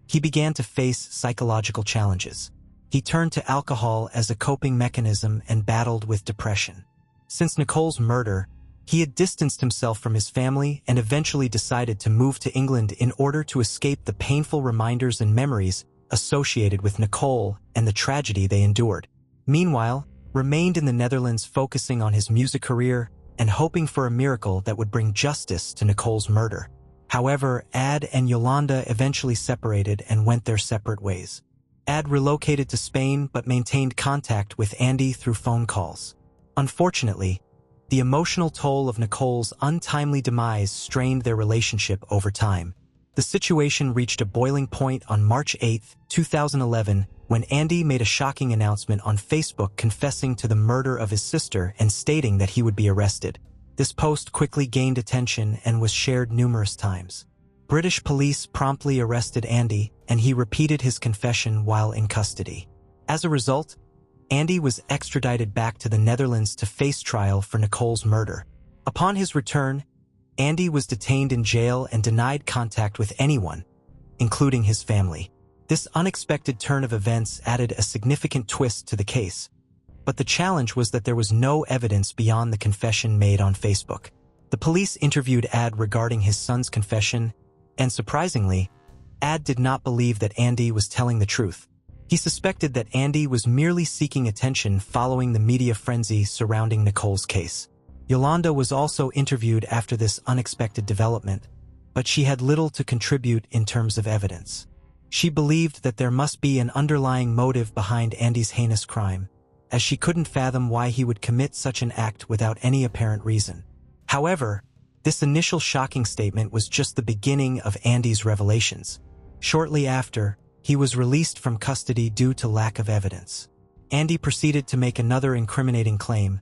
he began to face psychological challenges. He turned to alcohol as a coping mechanism and battled with depression. Since Nicole's murder, he had distanced himself from his family and eventually decided to move to England in order to escape the painful reminders and memories associated with Nicole and the tragedy they endured. Meanwhile, remained in the Netherlands focusing on his music career and hoping for a miracle that would bring justice to Nicole's murder. However, Ad and Yolanda eventually separated and went their separate ways. Ad relocated to Spain but maintained contact with Andy through phone calls. Unfortunately, the emotional toll of Nicole's untimely demise strained their relationship over time. The situation reached a boiling point on March 8, 2011, when Andy made a shocking announcement on Facebook confessing to the murder of his sister and stating that he would be arrested. This post quickly gained attention and was shared numerous times. British police promptly arrested Andy, and he repeated his confession while in custody. As a result, Andy was extradited back to the Netherlands to face trial for Nicole's murder. Upon his return, Andy was detained in jail and denied contact with anyone, including his family. This unexpected turn of events added a significant twist to the case, but the challenge was that there was no evidence beyond the confession made on Facebook. The police interviewed Ad regarding his son's confession, and surprisingly, Ad did not believe that Andy was telling the truth. He suspected that Andy was merely seeking attention following the media frenzy surrounding Nicole's case. Yolanda was also interviewed after this unexpected development, but she had little to contribute in terms of evidence. She believed that there must be an underlying motive behind Andy's heinous crime, as she couldn't fathom why he would commit such an act without any apparent reason. However, this initial shocking statement was just the beginning of Andy's revelations. Shortly after, he was released from custody due to lack of evidence. Andy proceeded to make another incriminating claim,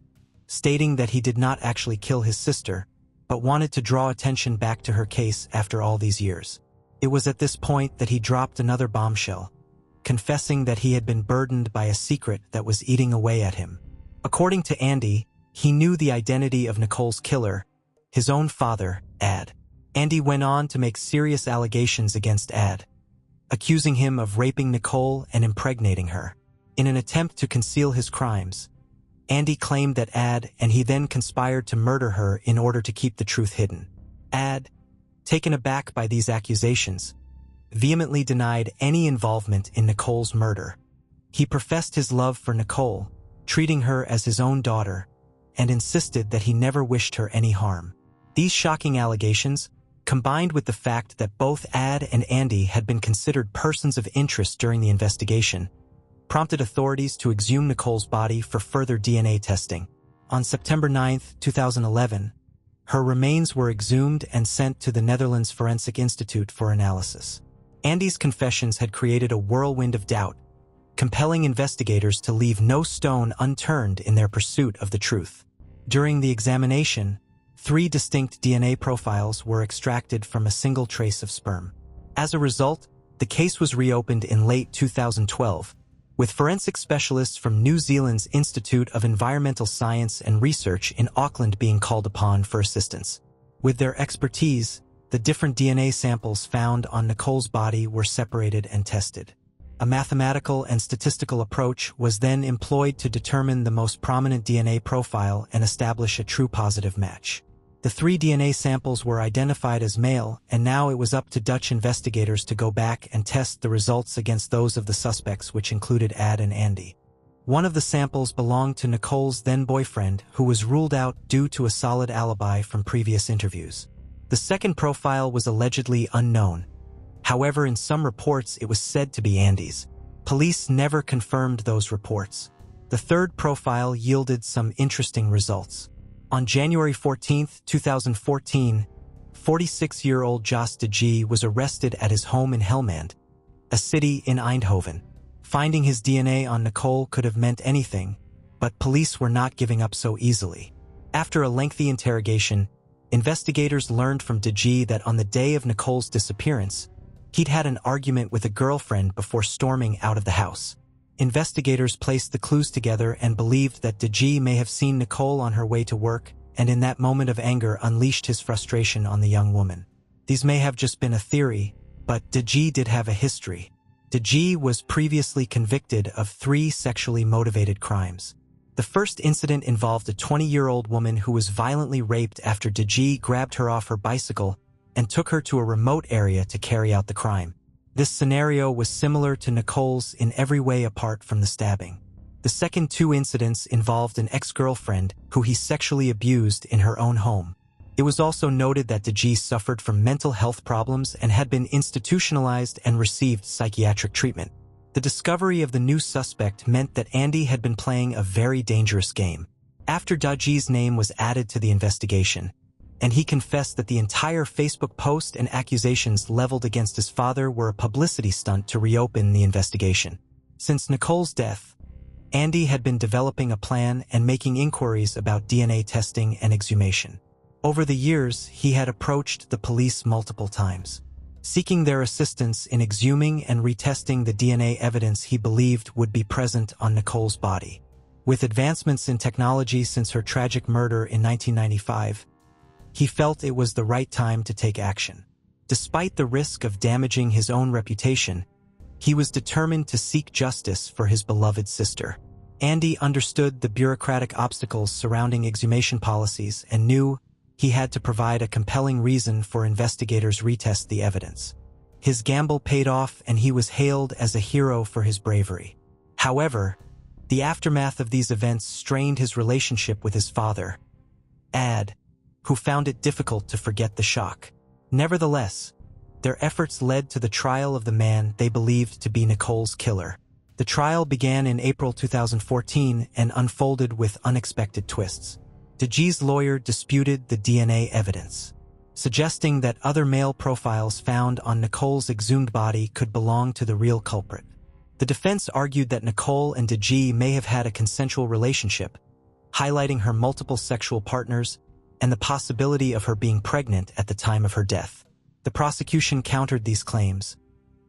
stating that he did not actually kill his sister, but wanted to draw attention back to her case after all these years. It was at this point that he dropped another bombshell, confessing that he had been burdened by a secret that was eating away at him. According to Andy, he knew the identity of Nicole's killer, his own father, Ad. Andy went on to make serious allegations against Ad, accusing him of raping Nicole and impregnating her. In an attempt to conceal his crimes, Andy claimed that Ad and he then conspired to murder her in order to keep the truth hidden. Ad, taken aback by these accusations, vehemently denied any involvement in Nicole's murder. He professed his love for Nicole, treating her as his own daughter, and insisted that he never wished her any harm. These shocking allegations, combined with the fact that both Ad and Andy had been considered persons of interest during the investigation, prompted authorities to exhume Nicole's body for further DNA testing. On September 9, 2011, her remains were exhumed and sent to the Netherlands Forensic Institute for analysis. Andy's confessions had created a whirlwind of doubt, compelling investigators to leave no stone unturned in their pursuit of the truth. During the examination, 3 distinct DNA profiles were extracted from a single trace of sperm. As a result, the case was reopened in late 2012, with forensic specialists from New Zealand's Institute of Environmental Science and Research in Auckland being called upon for assistance. With their expertise, the different DNA samples found on Nicole's body were separated and tested. A mathematical and statistical approach was then employed to determine the most prominent DNA profile and establish a true positive match. The 3 DNA samples were identified as male, and now it was up to Dutch investigators to go back and test the results against those of the suspects, which included Ad and Andy. One of the samples belonged to Nicole's then-boyfriend, who was ruled out due to a solid alibi from previous interviews. The second profile was allegedly unknown. However, in some reports it was said to be Andy's. Police never confirmed those reports. The third profile yielded some interesting results. On January 14, 2014, 46-year-old Jos de G was arrested at his home in Helmand, a city in Eindhoven. Finding his DNA on Nicole could have meant anything, but police were not giving up so easily. After a lengthy interrogation, investigators learned from de G that on the day of Nicole's disappearance, he'd had an argument with a girlfriend before storming out of the house. Investigators placed the clues together and believed that de G may have seen Nicole on her way to work and in that moment of anger unleashed his frustration on the young woman. These may have just been a theory, but de G did have a history. De G was previously convicted of 3 sexually motivated crimes. The first incident involved a 20-year-old woman who was violently raped after de G grabbed her off her bicycle and took her to a remote area to carry out the crime. This scenario was similar to Nicole's in every way apart from the stabbing. The second 2 incidents involved an ex-girlfriend who he sexually abused in her own home. It was also noted that de G suffered from mental health problems and had been institutionalized and received psychiatric treatment. The discovery of the new suspect meant that Andy had been playing a very dangerous game. After de G's name was added to the investigation, and he confessed that the entire Facebook post and accusations leveled against his father were a publicity stunt to reopen the investigation. Since Nicole's death, Andy had been developing a plan and making inquiries about DNA testing and exhumation. Over the years, he had approached the police multiple times, seeking their assistance in exhuming and retesting the DNA evidence he believed would be present on Nicole's body. With advancements in technology since her tragic murder in 1995, he felt it was the right time to take action. Despite the risk of damaging his own reputation, he was determined to seek justice for his beloved sister. Andy understood the bureaucratic obstacles surrounding exhumation policies and knew he had to provide a compelling reason for investigators to retest the evidence. His gamble paid off and he was hailed as a hero for his bravery. However, the aftermath of these events strained his relationship with his father, Ad, who found it difficult to forget the shock. Nevertheless, their efforts led to the trial of the man they believed to be Nicole's killer. The trial began in April 2014 and unfolded with unexpected twists. De G's lawyer disputed the DNA evidence, suggesting that other male profiles found on Nicole's exhumed body could belong to the real culprit. The defense argued that Nicole and de G may have had a consensual relationship, highlighting her multiple sexual partners and the possibility of her being pregnant at the time of her death. The prosecution countered these claims,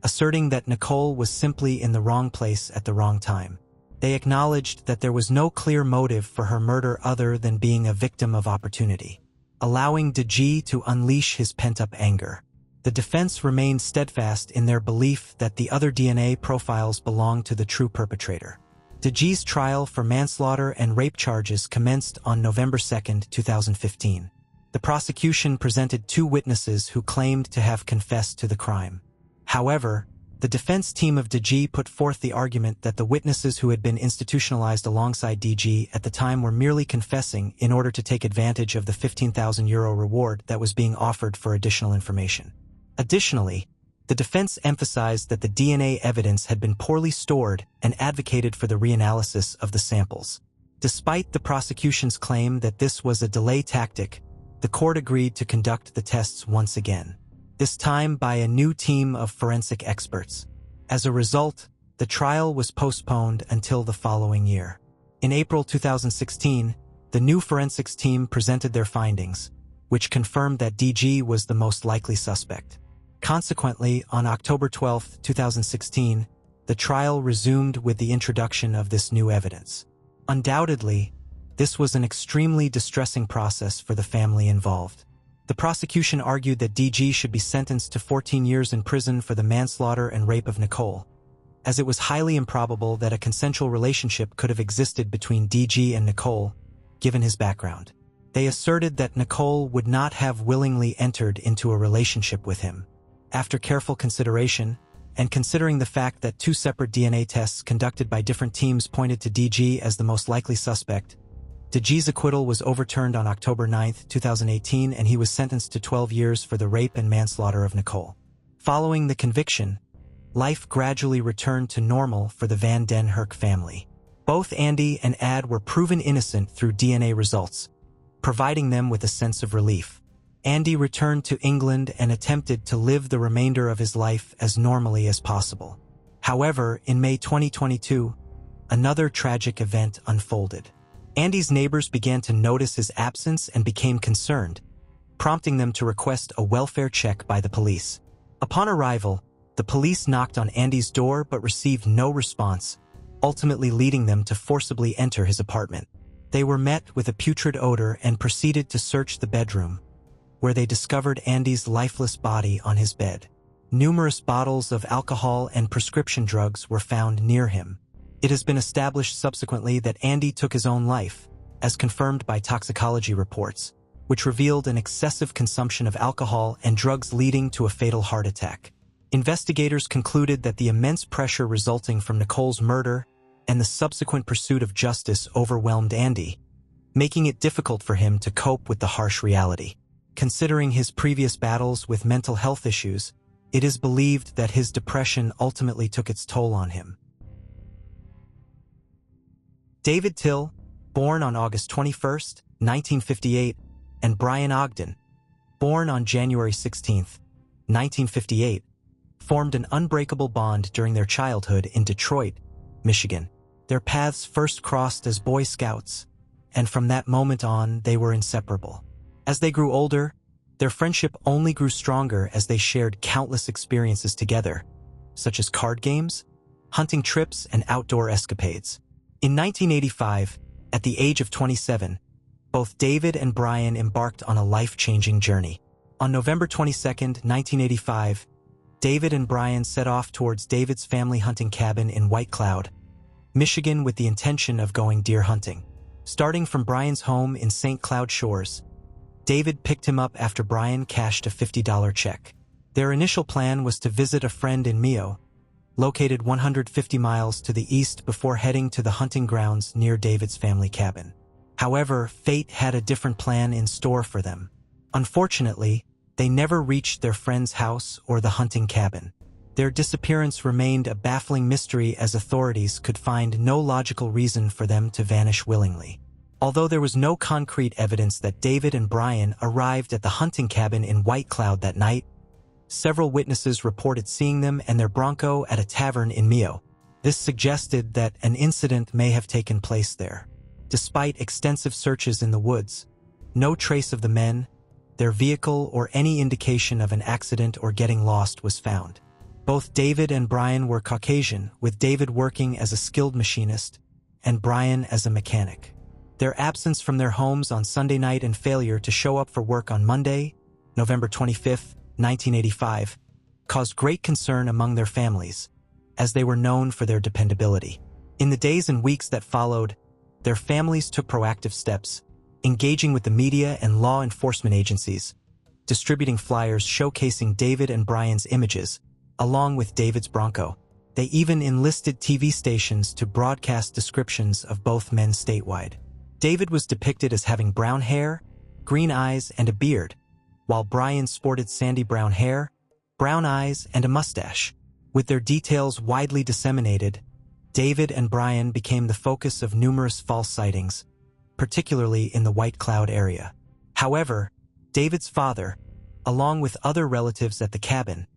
asserting that Nicole was simply in the wrong place at the wrong time. They acknowledged that there was no clear motive for her murder other than being a victim of opportunity, allowing de G to unleash his pent-up anger. The defense remained steadfast in their belief that the other DNA profiles belonged to the true perpetrator. De G's trial for manslaughter and rape charges commenced on November 2, 2015. The prosecution presented 2 witnesses who claimed to have confessed to the crime. However, the defense team of de G put forth the argument that the witnesses who had been institutionalized alongside de G at the time were merely confessing in order to take advantage of the €15,000 reward that was being offered for additional information. Additionally, The defense emphasized that the DNA evidence had been poorly stored and advocated for the reanalysis of the samples. Despite the prosecution's claim that this was a delay tactic, the court agreed to conduct the tests once again, this time by a new team of forensic experts. As a result, the trial was postponed until the following year. In April 2016, the new forensics team presented their findings, which confirmed that DG was the most likely suspect. Consequently, on October 12, 2016, the trial resumed with the introduction of this new evidence. Undoubtedly, this was an extremely distressing process for the family involved. The prosecution argued that DG should be sentenced to 14 years in prison for the manslaughter and rape of Nicole, as it was highly improbable that a consensual relationship could have existed between DG and Nicole, given his background. They asserted that Nicole would not have willingly entered into a relationship with him. After careful consideration, and considering the fact that two separate DNA tests conducted by different teams pointed to DG as the most likely suspect, DG's acquittal was overturned on October 9, 2018, and he was sentenced to 12 years for the rape and manslaughter of Nicole. Following the conviction, life gradually returned to normal for the Van den Herk family. Both Andy and Ad were proven innocent through DNA results, providing them with a sense of relief. Andy returned to England and attempted to live the remainder of his life as normally as possible. However, in May 2022, another tragic event unfolded. Andy's neighbors began to notice his absence and became concerned, prompting them to request a welfare check by the police. Upon arrival, the police knocked on Andy's door but received no response, ultimately leading them to forcibly enter his apartment. They were met with a putrid odor and proceeded to search the bedroom, where they discovered Andy's lifeless body on his bed. Numerous bottles of alcohol and prescription drugs were found near him. It has been established subsequently that Andy took his own life, as confirmed by toxicology reports, which revealed an excessive consumption of alcohol and drugs leading to a fatal heart attack. Investigators concluded that the immense pressure resulting from Nicole's murder and the subsequent pursuit of justice overwhelmed Andy, making it difficult for him to cope with the harsh reality. Considering his previous battles with mental health issues, it is believed that his depression ultimately took its toll on him. David Till, born on August 21, 1958, and Brian Ogden, born on January 16, 1958, formed an unbreakable bond during their childhood in Detroit, Michigan. Their paths first crossed as Boy Scouts, and from that moment on, they were inseparable. As they grew older, their friendship only grew stronger as they shared countless experiences together, such as card games, hunting trips, and outdoor escapades. In 1985, at the age of 27, both David and Brian embarked on a life-changing journey. On November 22, 1985, David and Brian set off towards David's family hunting cabin in White Cloud, Michigan, with the intention of going deer hunting. Starting from Brian's home in St. Cloud Shores, David picked him up after Brian cashed a $50 check. Their initial plan was to visit a friend in Mio, located 150 miles to the east, before heading to the hunting grounds near David's family cabin. However, fate had a different plan in store for them. Unfortunately, they never reached their friend's house or the hunting cabin. Their disappearance remained a baffling mystery, as authorities could find no logical reason for them to vanish willingly. Although there was no concrete evidence that David and Brian arrived at the hunting cabin in White Cloud that night, several witnesses reported seeing them and their Bronco at a tavern in Mio. This suggested that an incident may have taken place there. Despite extensive searches in the woods, no trace of the men, their vehicle, or any indication of an accident or getting lost was found. Both David and Brian were Caucasian, with David working as a skilled machinist and Brian as a mechanic. Their absence from their homes on Sunday night and failure to show up for work on Monday, November 25, 1985, caused great concern among their families, as they were known for their dependability. In the days and weeks that followed, their families took proactive steps, engaging with the media and law enforcement agencies, distributing flyers showcasing David and Brian's images, along with David's Bronco. They even enlisted TV stations to broadcast descriptions of both men statewide. David was depicted as having brown hair, green eyes, and a beard, while Brian sported sandy brown hair, brown eyes, and a mustache. With their details widely disseminated, David and Brian became the focus of numerous false sightings, particularly in the White Cloud area. However, David's father, along with other relatives at the cabin,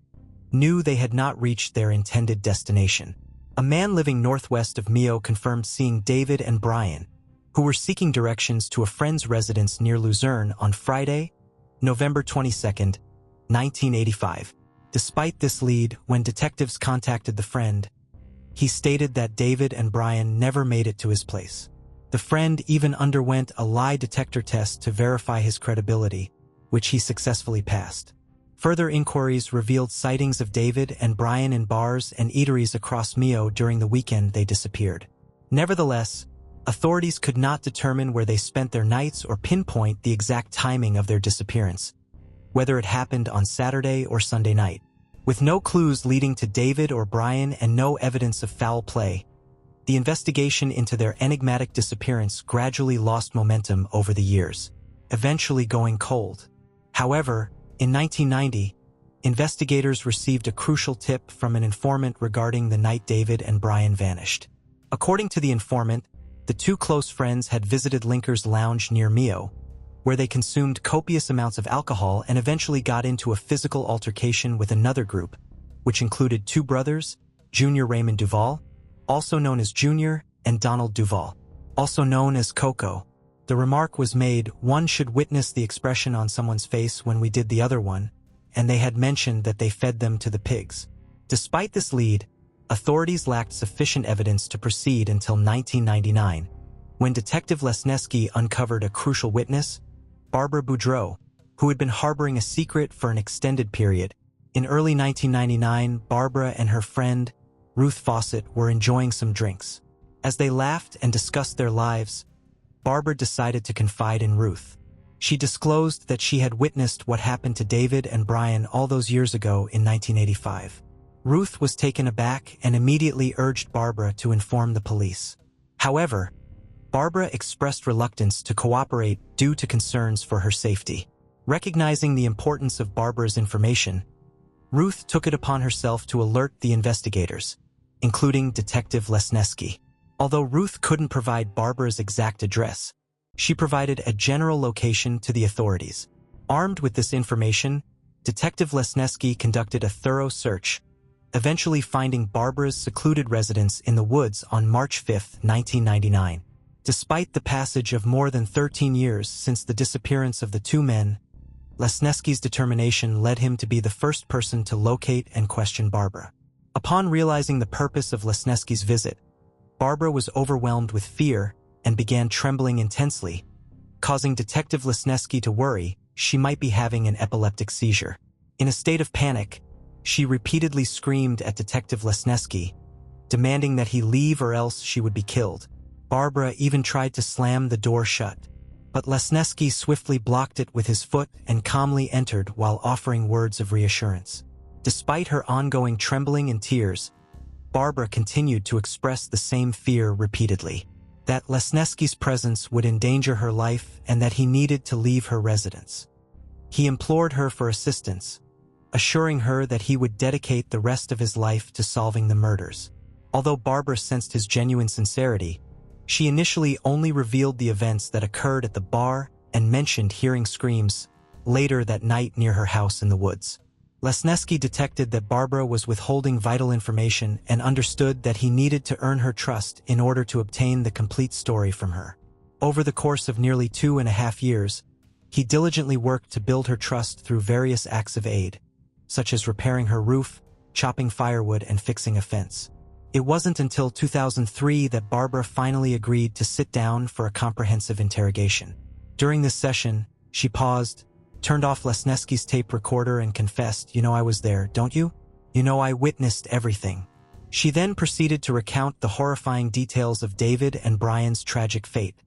knew they had not reached their intended destination. A man living northwest of Mio confirmed seeing David and Brian, who were seeking directions to a friend's residence near Luzerne on Friday, November 22, 1985. Despite this lead, when detectives contacted the friend, he stated that David and Brian never made it to his place. The friend even underwent a lie detector test to verify his credibility, which he successfully passed. Further inquiries revealed sightings of David and Brian in bars and eateries across Mio during the weekend they disappeared. Nevertheless, authorities could not determine where they spent their nights or pinpoint the exact timing of their disappearance, whether it happened on Saturday or Sunday night. With no clues leading to David or Brian and no evidence of foul play, the investigation into their enigmatic disappearance gradually lost momentum over the years, eventually going cold. However, in 1990, investigators received a crucial tip from an informant regarding the night David and Brian vanished. According to the informant, the two close friends had visited Linker's lounge near Mio, where they consumed copious amounts of alcohol and eventually got into a physical altercation with another group, which included two brothers, Junior Raymond Duval, also known as Junior, and Donald Duval, also known as Coco. The remark was made, one should witness the expression on someone's face when we did the other one, and they had mentioned that they fed them to the pigs. Despite this lead, authorities lacked sufficient evidence to proceed until 1999, when Detective Lesneski uncovered a crucial witness, Barbara Boudreau, who had been harboring a secret for an extended period. In early 1999, Barbara and her friend, Ruth Fawcett, were enjoying some drinks. As they laughed and discussed their lives, Barbara decided to confide in Ruth. She disclosed that she had witnessed what happened to David and Brian all those years ago in 1985. Ruth was taken aback and immediately urged Barbara to inform the police. However, Barbara expressed reluctance to cooperate due to concerns for her safety. Recognizing the importance of Barbara's information, Ruth took it upon herself to alert the investigators, including Detective Lesneski. Although Ruth couldn't provide Barbara's exact address, she provided a general location to the authorities. Armed with this information, Detective Lesneski conducted a thorough search, eventually finding Barbara's secluded residence in the woods on March 5, 1999. Despite the passage of more than 13 years since the disappearance of the two men, Lesneski's determination led him to be the first person to locate and question Barbara. Upon realizing the purpose of Lesneski's visit, Barbara was overwhelmed with fear and began trembling intensely, causing Detective Lesneski to worry she might be having an epileptic seizure. In a state of panic, she repeatedly screamed at Detective Lesneski, demanding that he leave or else she would be killed. Barbara even tried to slam the door shut, but Lesneski swiftly blocked it with his foot and calmly entered while offering words of reassurance. Despite her ongoing trembling and tears, Barbara continued to express the same fear repeatedly, that Lesneski's presence would endanger her life and that he needed to leave her residence. He implored her for assistance, assuring her that he would dedicate the rest of his life to solving the murders. Although Barbara sensed his genuine sincerity, she initially only revealed the events that occurred at the bar and mentioned hearing screams later that night near her house in the woods. Lesneski detected that Barbara was withholding vital information and understood that he needed to earn her trust in order to obtain the complete story from her. Over the course of nearly 2.5 years, he diligently worked to build her trust through various acts of aid, such as repairing her roof, chopping firewood, and fixing a fence. It wasn't until 2003 that Barbara finally agreed to sit down for a comprehensive interrogation. During this session, she paused, turned off Lesneski's tape recorder and confessed, I was there, don't you? I witnessed everything." She then proceeded to recount the horrifying details of David and Brian's tragic fate,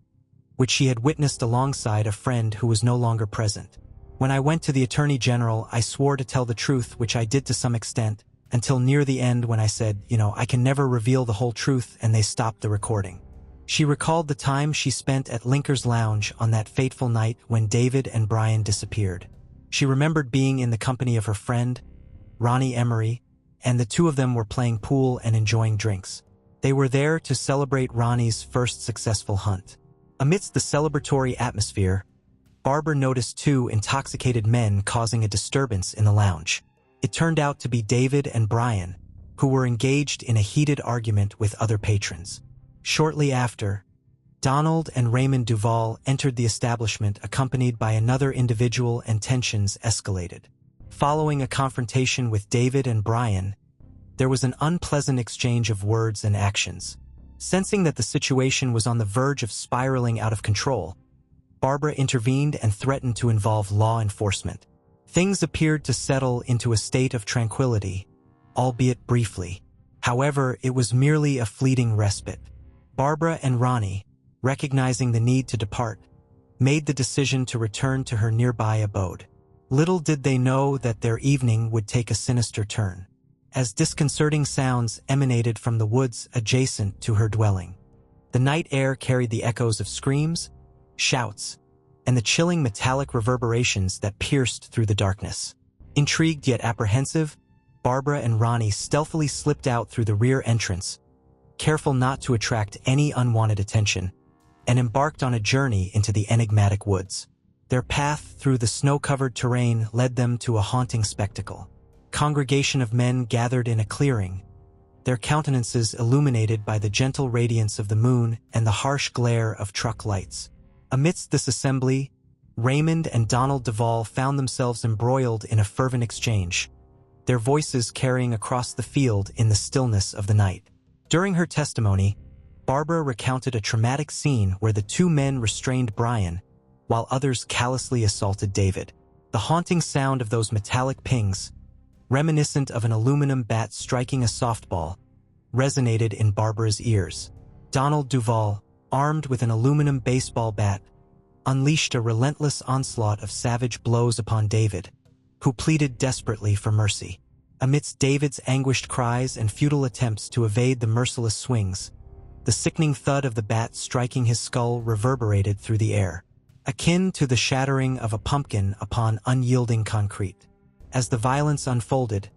which she had witnessed alongside a friend who was no longer present. "When I went to the Attorney General, I swore to tell the truth, which I did to some extent, until near the end when I said, I can never reveal the whole truth, and they stopped the recording." She recalled the time she spent at Linker's lounge on that fateful night when David and Brian disappeared. She remembered being in the company of her friend, Ronnie Emery, and the two of them were playing pool and enjoying drinks. They were there to celebrate Ronnie's first successful hunt. Amidst the celebratory atmosphere, Barbara noticed two intoxicated men causing a disturbance in the lounge. It turned out to be David and Brian, who were engaged in a heated argument with other patrons. Shortly after, Donald and Raymond Duval entered the establishment accompanied by another individual, and tensions escalated. Following a confrontation with David and Brian, there was an unpleasant exchange of words and actions. Sensing that the situation was on the verge of spiraling out of control, Barbara intervened and threatened to involve law enforcement. Things appeared to settle into a state of tranquility, albeit briefly. However, it was merely a fleeting respite. Barbara and Ronnie, recognizing the need to depart, made the decision to return to her nearby abode. Little did they know that their evening would take a sinister turn, as disconcerting sounds emanated from the woods adjacent to her dwelling. The night air carried the echoes of screams, shouts, and the chilling metallic reverberations that pierced through the darkness. Intrigued yet apprehensive, Barbara and Ronnie stealthily slipped out through the rear entrance, careful not to attract any unwanted attention, and embarked on a journey into the enigmatic woods. Their path through the snow-covered terrain led them to a haunting spectacle. Congregation of men gathered in a clearing, their countenances illuminated by the gentle radiance of the moon and the harsh glare of truck lights. Amidst this assembly, Raymond and Donald Duval found themselves embroiled in a fervent exchange, their voices carrying across the field in the stillness of the night. During her testimony, Barbara recounted a traumatic scene where the two men restrained Brian, while others callously assaulted David. The haunting sound of those metallic pings, reminiscent of an aluminum bat striking a softball, resonated in Barbara's ears. Donald Duval, armed with an aluminum baseball bat, unleashed a relentless onslaught of savage blows upon David, who pleaded desperately for mercy. Amidst David's anguished cries and futile attempts to evade the merciless swings, the sickening thud of the bat striking his skull reverberated through the air, akin to the shattering of a pumpkin upon unyielding concrete. As the violence unfolded,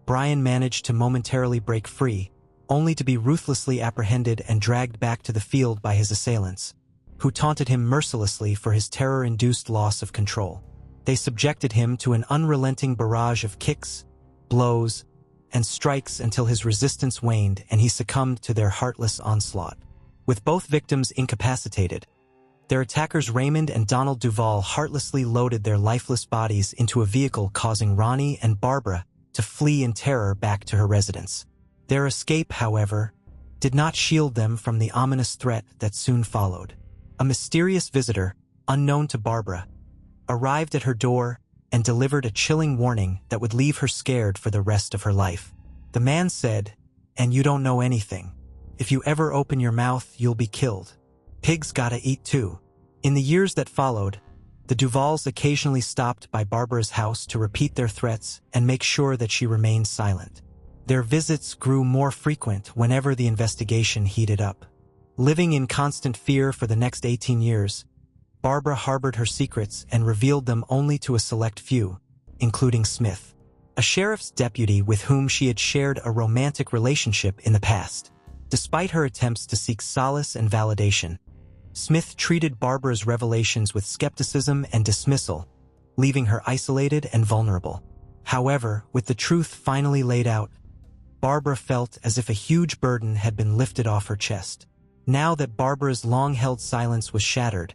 Brian managed to momentarily break free, only to be ruthlessly apprehended and dragged back to the field by his assailants, who taunted him mercilessly for his terror-induced loss of control. They subjected him to an unrelenting barrage of kicks, blows, and strikes until his resistance waned and he succumbed to their heartless onslaught. With both victims incapacitated, their attackers Raymond and Donald Duval heartlessly loaded their lifeless bodies into a vehicle, causing Ronnie and Barbara to flee in terror back to her residence. Their escape, however, did not shield them from the ominous threat that soon followed. A mysterious visitor, unknown to Barbara, arrived at her door and delivered a chilling warning that would leave her scared for the rest of her life. The man said, "And you don't know anything. If you ever open your mouth, you'll be killed. Pigs gotta eat too." In the years that followed, the Duvals occasionally stopped by Barbara's house to repeat their threats and make sure that she remained silent. Their visits grew more frequent whenever the investigation heated up. Living in constant fear for the next 18 years, Barbara harbored her secrets and revealed them only to a select few, including Smith, a sheriff's deputy with whom she had shared a romantic relationship in the past. Despite her attempts to seek solace and validation, Smith treated Barbara's revelations with skepticism and dismissal, leaving her isolated and vulnerable. However, with the truth finally laid out, Barbara felt as if a huge burden had been lifted off her chest. Now that Barbara's long-held silence was shattered,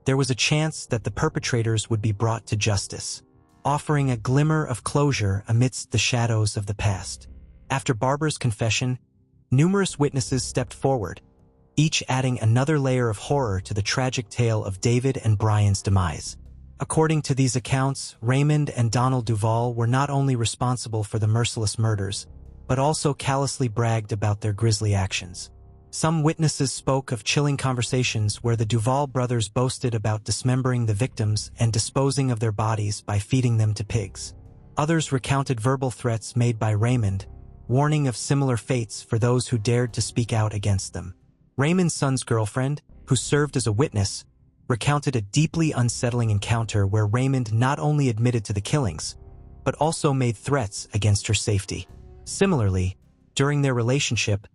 there was a chance that the perpetrators would be brought to justice, offering a glimmer of closure amidst the shadows of the past. After Barbara's confession, numerous witnesses stepped forward, each adding another layer of horror to the tragic tale of David and Brian's demise. According to these accounts, Raymond and Donald Duval were not only responsible for the merciless murders, but also callously bragged about their grisly actions. Some witnesses spoke of chilling conversations where the Duval brothers boasted about dismembering the victims and disposing of their bodies by feeding them to pigs. Others recounted verbal threats made by Raymond, warning of similar fates for those who dared to speak out against them. Raymond's son's girlfriend, who served as a witness, recounted a deeply unsettling encounter where Raymond not only admitted to the killings, but also made threats against her safety. Similarly, during their relationship,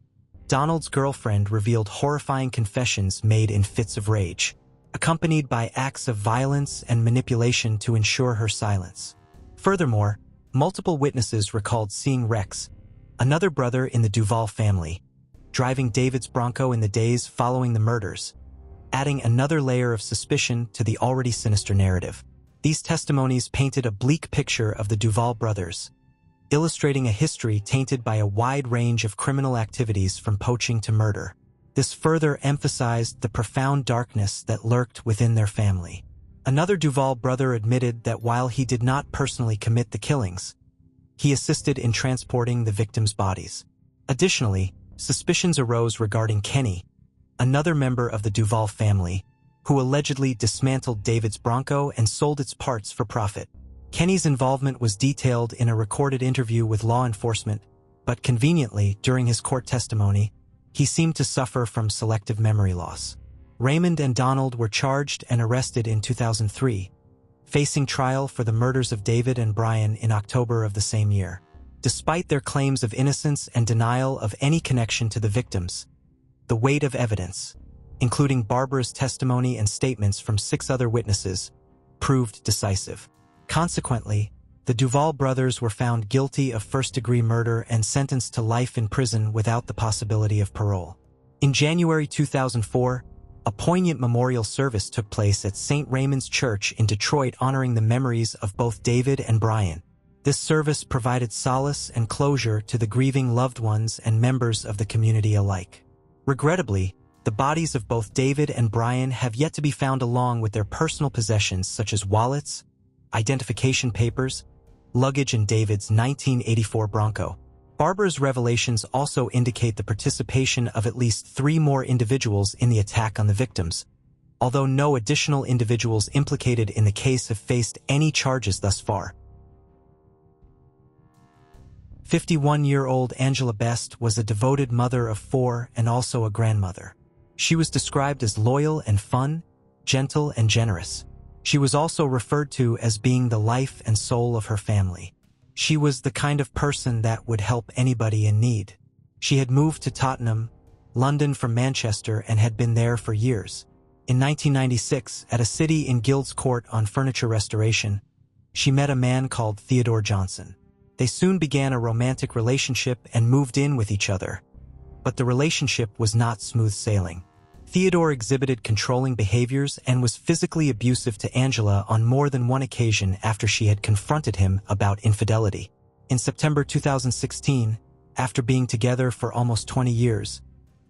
Donald's girlfriend revealed horrifying confessions made in fits of rage, accompanied by acts of violence and manipulation to ensure her silence. Furthermore, multiple witnesses recalled seeing Rex, another brother in the Duvall family, driving David's Bronco in the days following the murders, adding another layer of suspicion to the already sinister narrative. These testimonies painted a bleak picture of the Duvall brothers, illustrating a history tainted by a wide range of criminal activities from poaching to murder. This further emphasized the profound darkness that lurked within their family. Another Duvall brother admitted that while he did not personally commit the killings, he assisted in transporting the victims' bodies. Additionally, suspicions arose regarding Kenny, another member of the Duvall family, who allegedly dismantled David's Bronco and sold its parts for profit. Kenny's involvement was detailed in a recorded interview with law enforcement, but conveniently, during his court testimony, he seemed to suffer from selective memory loss. Raymond and Donald were charged and arrested in 2003, facing trial for the murders of David and Brian in October of the same year. Despite their claims of innocence and denial of any connection to the victims, the weight of evidence, including Barbara's testimony and statements from 6 other witnesses, proved decisive. Consequently, the Duvall brothers were found guilty of first-degree murder and sentenced to life in prison without the possibility of parole. In January 2004, a poignant memorial service took place at St. Raymond's Church in Detroit honoring the memories of both David and Brian. This service provided solace and closure to the grieving loved ones and members of the community alike. Regrettably, the bodies of both David and Brian have yet to be found along with their personal possessions such as wallets, identification papers, luggage, and David's 1984 Bronco. Barbara's revelations also indicate the participation of at least 3 more individuals in the attack on the victims, although no additional individuals implicated in the case have faced any charges thus far. 51-year-old Angela Best was a devoted mother of 4 and also a grandmother. She was described as loyal and fun, gentle and generous. She was also referred to as being the life and soul of her family. She was the kind of person that would help anybody in need. She had moved to Tottenham, London from Manchester and had been there for years. In 1996, at a city in Guild's Court on furniture restoration, she met a man called Theodore Johnson. They soon began a romantic relationship and moved in with each other. But the relationship was not smooth sailing. Theodore exhibited controlling behaviors and was physically abusive to Angela on more than one occasion after she had confronted him about infidelity. In September 2016, after being together for almost 20 years,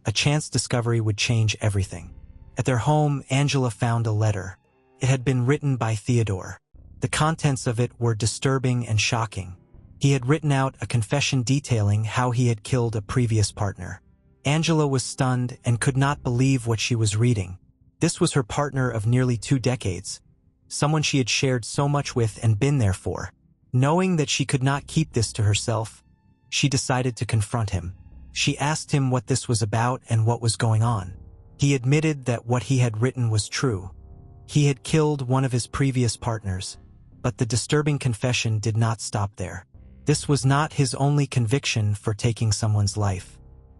a chance discovery would change everything. At their home, Angela found a letter. It had been written by Theodore. The contents of it were disturbing and shocking. He had written out a confession detailing how he had killed a previous partner. Angela was stunned and could not believe what she was reading. This was her partner of nearly 2 decades, someone she had shared so much with and been there for. Knowing that she could not keep this to herself, she decided to confront him. She asked him what this was about and what was going on. He admitted that what he had written was true. He had killed one of his previous partners, but the disturbing confession did not stop there. This was not his only conviction for taking someone's life.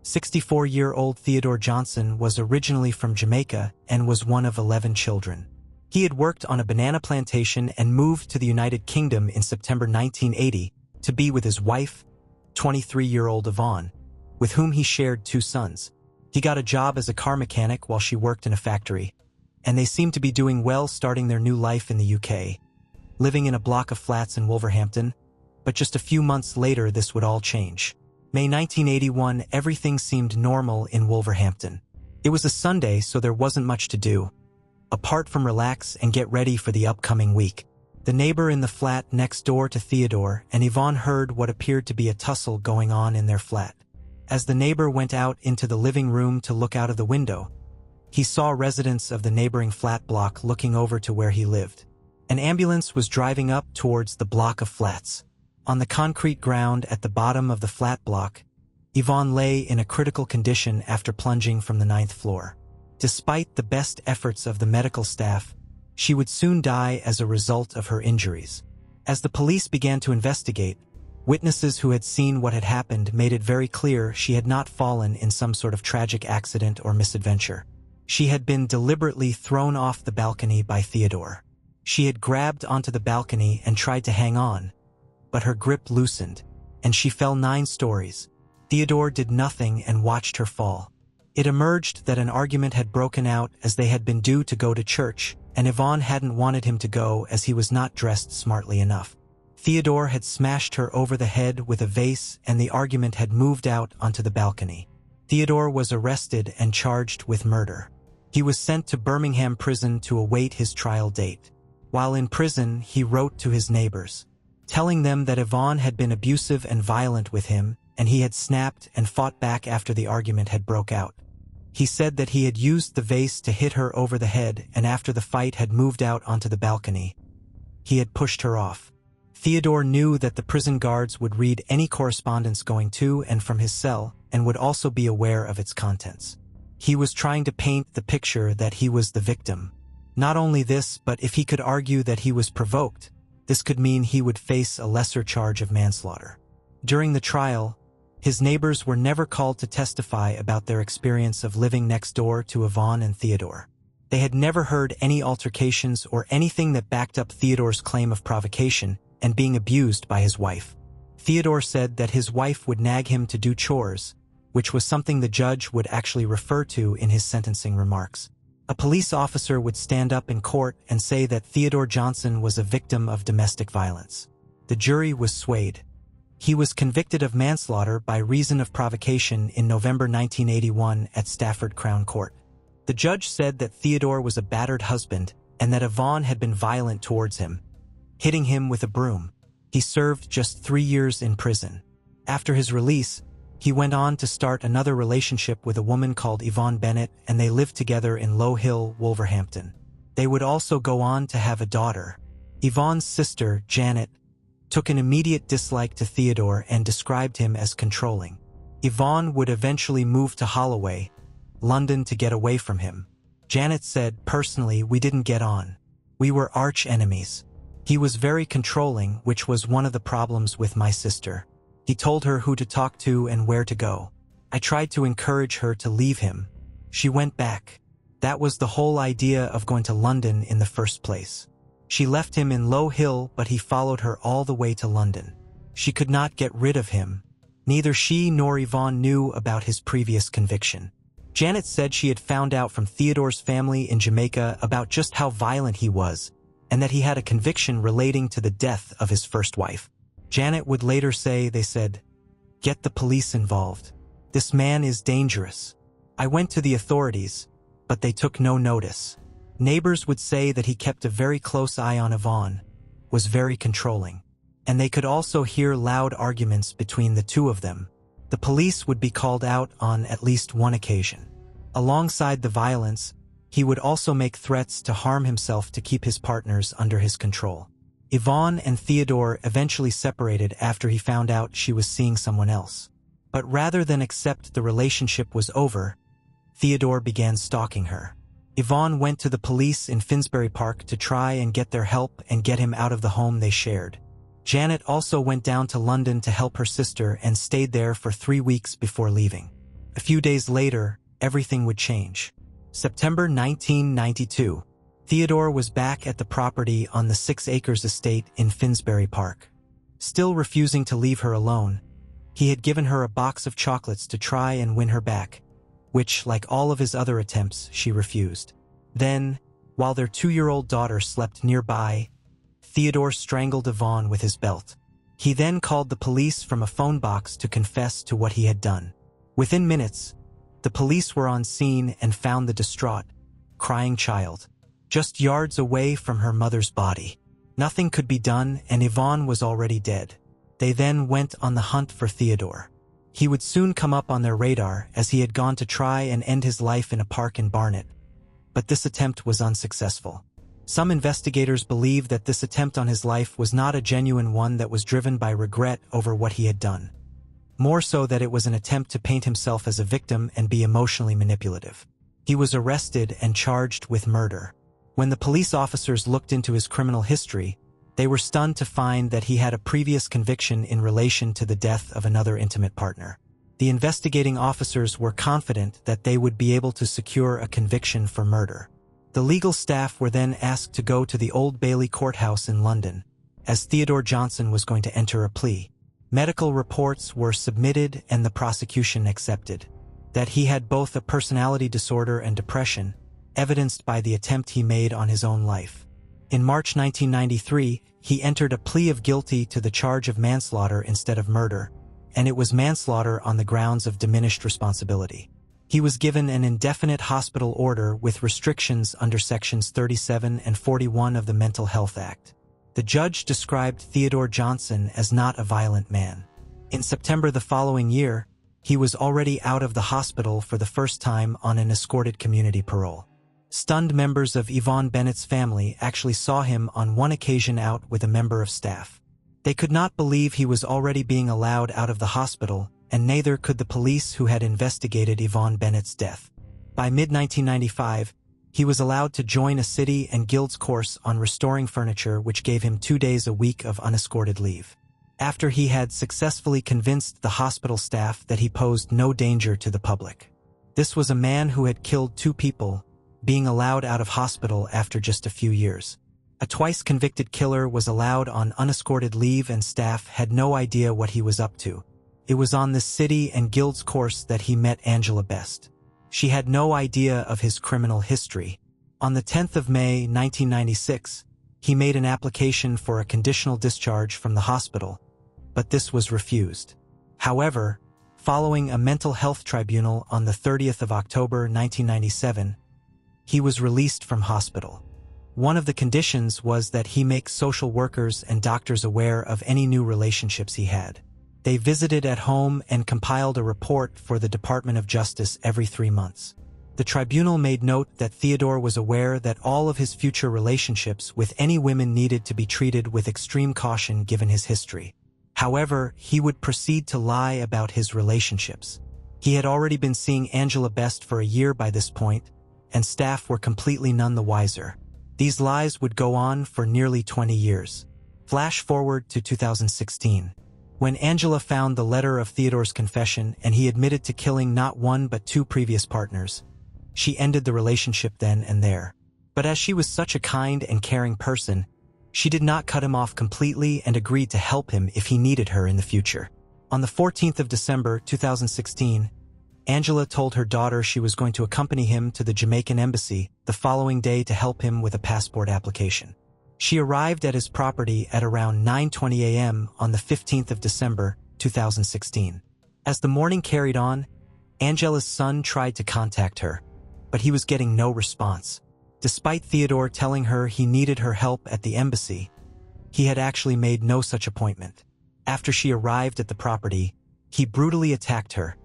64-year-old Theodore Johnson was originally from Jamaica and was one of 11 children. He had worked on a banana plantation and moved to the United Kingdom in September 1980 to be with his wife, 23-year-old Yvonne, with whom he shared 2 sons. He got a job as a car mechanic while she worked in a factory, and they seemed to be doing well, starting their new life in the UK, living in a block of flats in Wolverhampton, but just a few months later this would all change. May 1981, everything seemed normal in Wolverhampton. It was a Sunday, so there wasn't much to do, apart from relax and get ready for the upcoming week. The neighbor in the flat next door to Theodore and Yvonne heard what appeared to be a tussle going on in their flat. As the neighbor went out into the living room to look out of the window, he saw residents of the neighboring flat block looking over to where he lived. An ambulance was driving up towards the block of flats. On the concrete ground at the bottom of the flat block, Yvonne lay in a critical condition after plunging from the 9th floor. Despite the best efforts of the medical staff, she would soon die as a result of her injuries. As the police began to investigate, witnesses who had seen what had happened made it very clear she had not fallen in some sort of tragic accident or misadventure. She had been deliberately thrown off the balcony by Theodore. She had grabbed onto the balcony and tried to hang on, but her grip loosened, and she fell 9 stories. Theodore did nothing and watched her fall. It emerged that an argument had broken out as they had been due to go to church, and Yvonne hadn't wanted him to go as he was not dressed smartly enough. Theodore had smashed her over the head with a vase, and the argument had moved out onto the balcony. Theodore was arrested and charged with murder. He was sent to Birmingham prison to await his trial date. While in prison, he wrote to his neighbors, telling them that Yvonne had been abusive and violent with him, and he had snapped and fought back after the argument had broke out. He said that he had used the vase to hit her over the head, and after the fight had moved out onto the balcony, he had pushed her off. Theodore knew that the prison guards would read any correspondence going to and from his cell, and would also be aware of its contents. He was trying to paint the picture that he was the victim. Not only this, but if he could argue that he was provoked, this could mean he would face a lesser charge of manslaughter. During the trial, his neighbors were never called to testify about their experience of living next door to Yvonne and Theodore. They had never heard any altercations or anything that backed up Theodore's claim of provocation and being abused by his wife. Theodore said that his wife would nag him to do chores, which was something the judge would actually refer to in his sentencing remarks. A police officer would stand up in court and say that Theodore Johnson was a victim of domestic violence. The jury was swayed. He was convicted of manslaughter by reason of provocation in November 1981 at Stafford Crown Court. The judge said that Theodore was a battered husband and that Yvonne had been violent towards him, hitting him with a broom. He served just 3 years in prison. After his release, he went on to start another relationship with a woman called Yvonne Bennett, and they lived together in Low Hill, Wolverhampton. They would also go on to have a daughter. Yvonne's sister, Janet, took an immediate dislike to Theodore and described him as controlling. Yvonne would eventually move to Holloway, London, to get away from him. Janet said, "Personally, we didn't get on. We were arch enemies. He was very controlling, which was one of the problems with my sister. He told her who to talk to and where to go. I tried to encourage her to leave him. She went back. That was the whole idea of going to London in the first place. She left him in Low Hill, but he followed her all the way to London. She could not get rid of him. Neither she nor Yvonne knew about his previous conviction." Janet said she had found out from Theodore's family in Jamaica about just how violent he was, and that he had a conviction relating to the death of his first wife. Janet would later say, "They said, 'Get the police involved. This man is dangerous.' I went to the authorities, but they took no notice." Neighbors would say that he kept a very close eye on Yvonne, was very controlling, and they could also hear loud arguments between the two of them. The police would be called out on at least one occasion. Alongside the violence, he would also make threats to harm himself to keep his partners under his control. Yvonne and Theodore eventually separated after he found out she was seeing someone else. But rather than accept the relationship was over, Theodore began stalking her. Yvonne went to the police in Finsbury Park to try and get their help and get him out of the home they shared. Janet also went down to London to help her sister and stayed there for 3 weeks before leaving. A few days later, everything would change. September 1992. Theodore was back at the property on the 6 acres estate in Finsbury Park. Still refusing to leave her alone, he had given her a box of chocolates to try and win her back, which, like all of his other attempts, she refused. Then, while their 2-year-old daughter slept nearby, Theodore strangled Yvonne with his belt. He then called the police from a phone box to confess to what he had done. Within minutes, the police were on scene and found the distraught, crying child just yards away from her mother's body. Nothing could be done, and Yvonne was already dead. They then went on the hunt for Theodore. He would soon come up on their radar as he had gone to try and end his life in a park in Barnet. But this attempt was unsuccessful. Some investigators believe that this attempt on his life was not a genuine one that was driven by regret over what he had done. More so that it was an attempt to paint himself as a victim and be emotionally manipulative. He was arrested and charged with murder. When the police officers looked into his criminal history, They were stunned to find that he had a previous conviction in relation to the death of another intimate partner. The investigating officers were confident that they would be able to secure a conviction for murder. The legal staff were then asked to go to the Old Bailey courthouse in London, as Theodore Johnson was going to enter a plea. Medical reports were submitted and the prosecution accepted that he had both a personality disorder and depression, evidenced by the attempt he made on his own life. In March 1993, he entered a plea of guilty to the charge of manslaughter instead of murder, and it was manslaughter on the grounds of diminished responsibility. He was given an indefinite hospital order with restrictions under Sections 37 and 41 of the Mental Health Act. The judge described Theodore Johnson as not a violent man. In September the following year, he was already out of the hospital for the first time on an escorted community parole. Stunned members of Yvonne Bennett's family actually saw him on one occasion out with a member of staff. They could not believe he was already being allowed out of the hospital, and neither could the police who had investigated Yvonne Bennett's death. By mid-1995, he was allowed to join a City and Guilds course on restoring furniture, which gave him 2 days a week of unescorted leave. After he had successfully convinced the hospital staff that he posed no danger to the public. This was a man who had killed 2 people, being allowed out of hospital after just a few years. A twice-convicted killer was allowed on unescorted leave and staff had no idea what he was up to. It was on this City and Guilds course that he met Angela Best. She had no idea of his criminal history. On the 10th of May, 1996, he made an application for a conditional discharge from the hospital, but this was refused. However, following a mental health tribunal on the 30th of October, 1997, he was released from hospital. One of the conditions was that he make social workers and doctors aware of any new relationships he had. They visited at home and compiled a report for the Department of Justice every 3 months. The tribunal made note that Theodore was aware that all of his future relationships with any women needed to be treated with extreme caution given his history. However, he would proceed to lie about his relationships. He had already been seeing Angela Best for a year by this point, and staff were completely none the wiser. These lies would go on for nearly 20 years. Flash forward to 2016. When Angela found the letter of Theodore's confession and he admitted to killing not 1 but 2 previous partners, she ended the relationship then and there. But as she was such a kind and caring person, she did not cut him off completely and agreed to help him if he needed her in the future. On the 14th of December 2016, Angela told her daughter she was going to accompany him to the Jamaican embassy the following day to help him with a passport application. She arrived at his property at around 9:20 a.m. on the 15th of December 2016. As the morning carried on, Angela's son tried to contact her, but he was getting no response. Despite Theodore telling her he needed her help at the embassy, he had actually made no such appointment. After she arrived at the property, he brutally attacked her,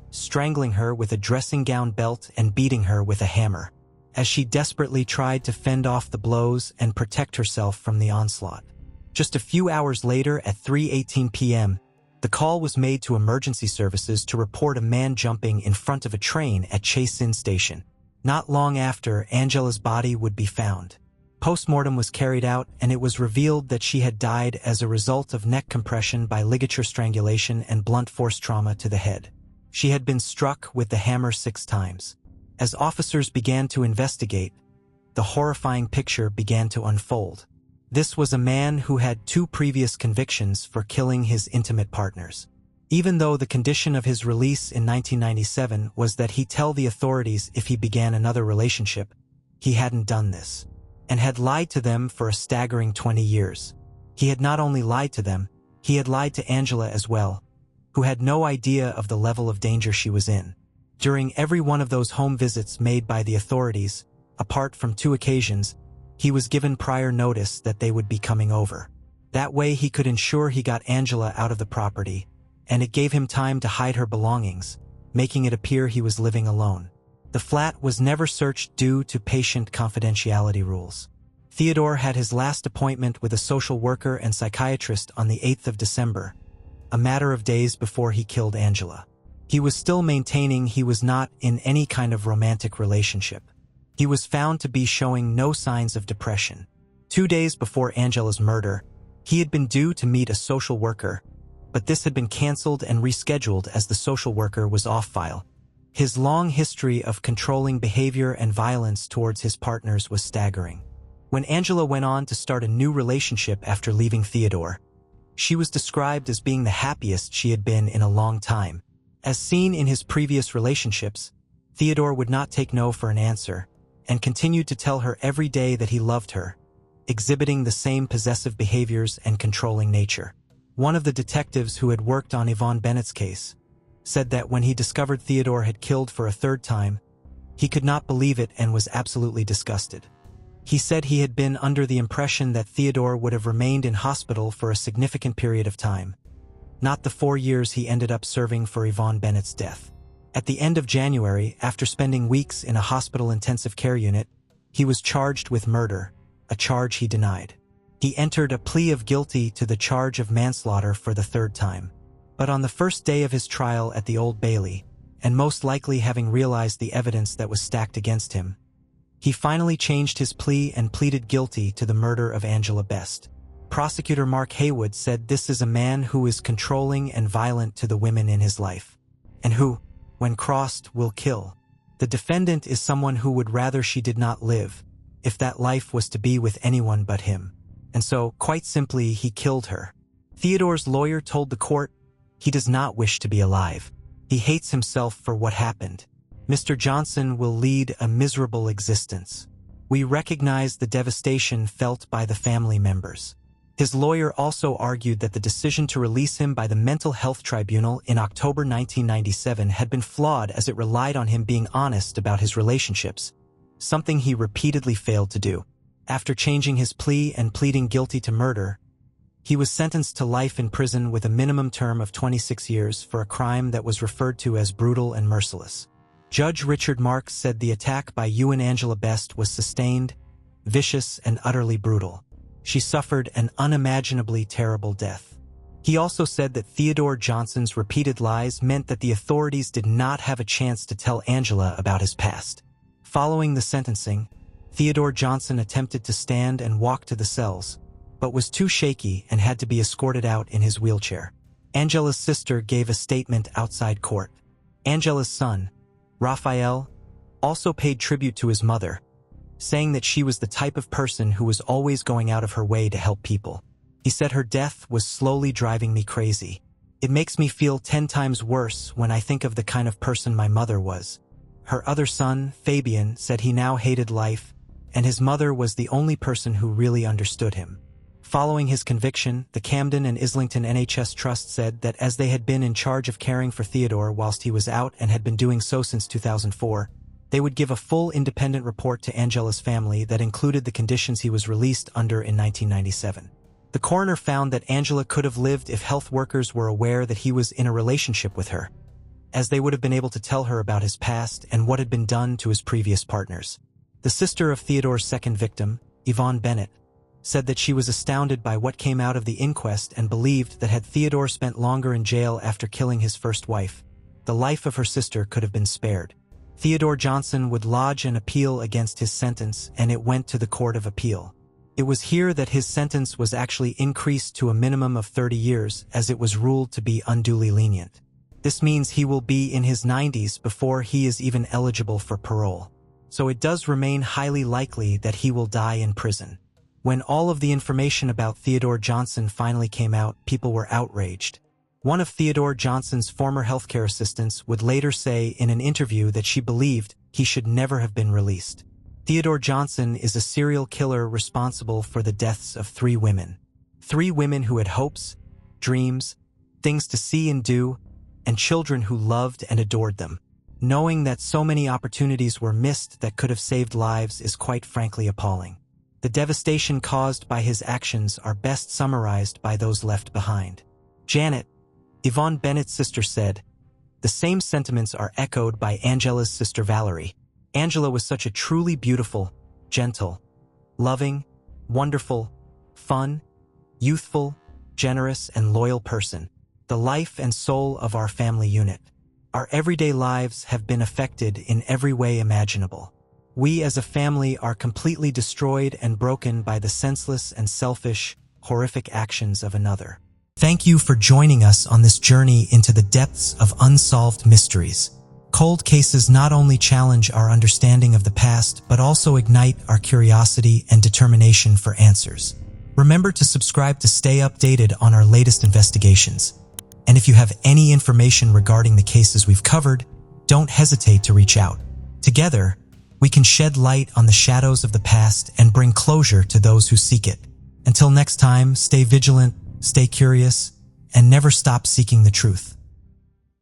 strangling her with a dressing gown belt and beating her with a hammer, as she desperately tried to fend off the blows and protect herself from the onslaught. Just a few hours later at 3:18 p.m., the call was made to emergency services to report a man jumping in front of a train at Chase Inn Station. Not long after, Angela's body would be found. Postmortem was carried out and it was revealed that she had died as a result of neck compression by ligature strangulation and blunt force trauma to the head. She had been struck with the hammer 6 times. As officers began to investigate, the horrifying picture began to unfold. This was a man who had 2 previous convictions for killing his intimate partners. Even though the condition of his release in 1997 was that he tell the authorities if he began another relationship, he hadn't done this, and had lied to them for a staggering 20 years. He had not only lied to them, he had lied to Angela as well, who had no idea of the level of danger she was in. During every one of those home visits made by the authorities, apart from 2 occasions, he was given prior notice that they would be coming over. That way he could ensure he got Angela out of the property, and it gave him time to hide her belongings, making it appear he was living alone. The flat was never searched due to patient confidentiality rules. Theodore had his last appointment with a social worker and psychiatrist on the 8th of December, a matter of days before he killed Angela. He was still maintaining he was not in any kind of romantic relationship. He was found to be showing no signs of depression. 2 days before Angela's murder, He had been due to meet a social worker, but this had been canceled and rescheduled as the social worker was off file. His long history of controlling behavior and violence towards his partners was staggering. When Angela went on to start a new relationship after leaving Theodore, she was described as being the happiest she had been in a long time. As seen in his previous relationships, Theodore would not take no for an answer and continued to tell her every day that he loved her, exhibiting the same possessive behaviors and controlling nature. One of the detectives who had worked on Yvonne Bennett's case said that when he discovered Theodore had killed for a third time, he could not believe it and was absolutely disgusted. He said he had been under the impression that Theodore would have remained in hospital for a significant period of time, not the 4 years he ended up serving for Yvonne Bennett's death. At the end of January, after spending weeks in a hospital intensive care unit, he was charged with murder, a charge he denied. He entered a plea of guilty to the charge of manslaughter for the third time. But on the first day of his trial at the Old Bailey, and most likely having realized the evidence that was stacked against him, he finally changed his plea and pleaded guilty to the murder of Angela Best. Prosecutor Mark Haywood said this is a man who is controlling and violent to the women in his life, and who, when crossed, will kill. The defendant is someone who would rather she did not live, if that life was to be with anyone but him. And so, quite simply, he killed her. Theodore's lawyer told the court he does not wish to be alive. He hates himself for what happened. Mr. Johnson will lead a miserable existence. We recognize the devastation felt by the family members. His lawyer also argued that the decision to release him by the Mental Health Tribunal in October 1997 had been flawed as it relied on him being honest about his relationships, something he repeatedly failed to do. After changing his plea and pleading guilty to murder, he was sentenced to life in prison with a minimum term of 26 years for a crime that was referred to as brutal and merciless. Judge Richard Marks said the attack by Ewan Angela Best was sustained, vicious, and utterly brutal. She suffered an unimaginably terrible death. He also said that Theodore Johnson's repeated lies meant that the authorities did not have a chance to tell Angela about his past. Following the sentencing, Theodore Johnson attempted to stand and walk to the cells, but was too shaky and had to be escorted out in his wheelchair. Angela's sister gave a statement outside court. Angela's son, Raphael, also paid tribute to his mother, saying that she was the type of person who was always going out of her way to help people. He said her death was slowly driving me crazy. It makes me feel 10 times worse when I think of the kind of person my mother was. Her other son, Fabian, said he now hated life, and his mother was the only person who really understood him. Following his conviction, the Camden and Islington NHS Trust said that as they had been in charge of caring for Theodore whilst he was out and had been doing so since 2004, they would give a full independent report to Angela's family that included the conditions he was released under in 1997. The coroner found that Angela could have lived if health workers were aware that he was in a relationship with her, as they would have been able to tell her about his past and what had been done to his previous partners. The sister of Theodore's second victim, Yvonne Bennett, said that she was astounded by what came out of the inquest and believed that had Theodore spent longer in jail after killing his first wife, the life of her sister could have been spared. Theodore Johnson would lodge an appeal against his sentence, and it went to the Court of Appeal. It was here that his sentence was actually increased to a minimum of 30 years, as it was ruled to be unduly lenient. This means he will be in his 90s before he is even eligible for parole. So it does remain highly likely that he will die in prison. When all of the information about Theodore Johnson finally came out, people were outraged. One of Theodore Johnson's former healthcare assistants would later say in an interview that she believed he should never have been released. Theodore Johnson is a serial killer responsible for the deaths of 3 women. 3 women who had hopes, dreams, things to see and do, and children who loved and adored them. Knowing that so many opportunities were missed that could have saved lives is quite frankly appalling. The devastation caused by his actions are best summarized by those left behind. Janet, Yvonne Bennett's sister, said, "The same sentiments are echoed by Angela's sister Valerie. Angela was such a truly beautiful, gentle, loving, wonderful, fun, youthful, generous, and loyal person, the life and soul of our family unit. Our everyday lives have been affected in every way imaginable. We as a family are completely destroyed and broken by the senseless and selfish, horrific actions of another. Thank you for joining us on this journey into the depths of unsolved mysteries. Cold cases not only challenge our understanding of the past, but also ignite our curiosity and determination for answers. Remember to subscribe to stay updated on our latest investigations. And if you have any information regarding the cases we've covered, don't hesitate to reach out. Together, we can shed light on the shadows of the past and bring closure to those who seek it. Until next time, stay vigilant, stay curious, and never stop seeking the truth.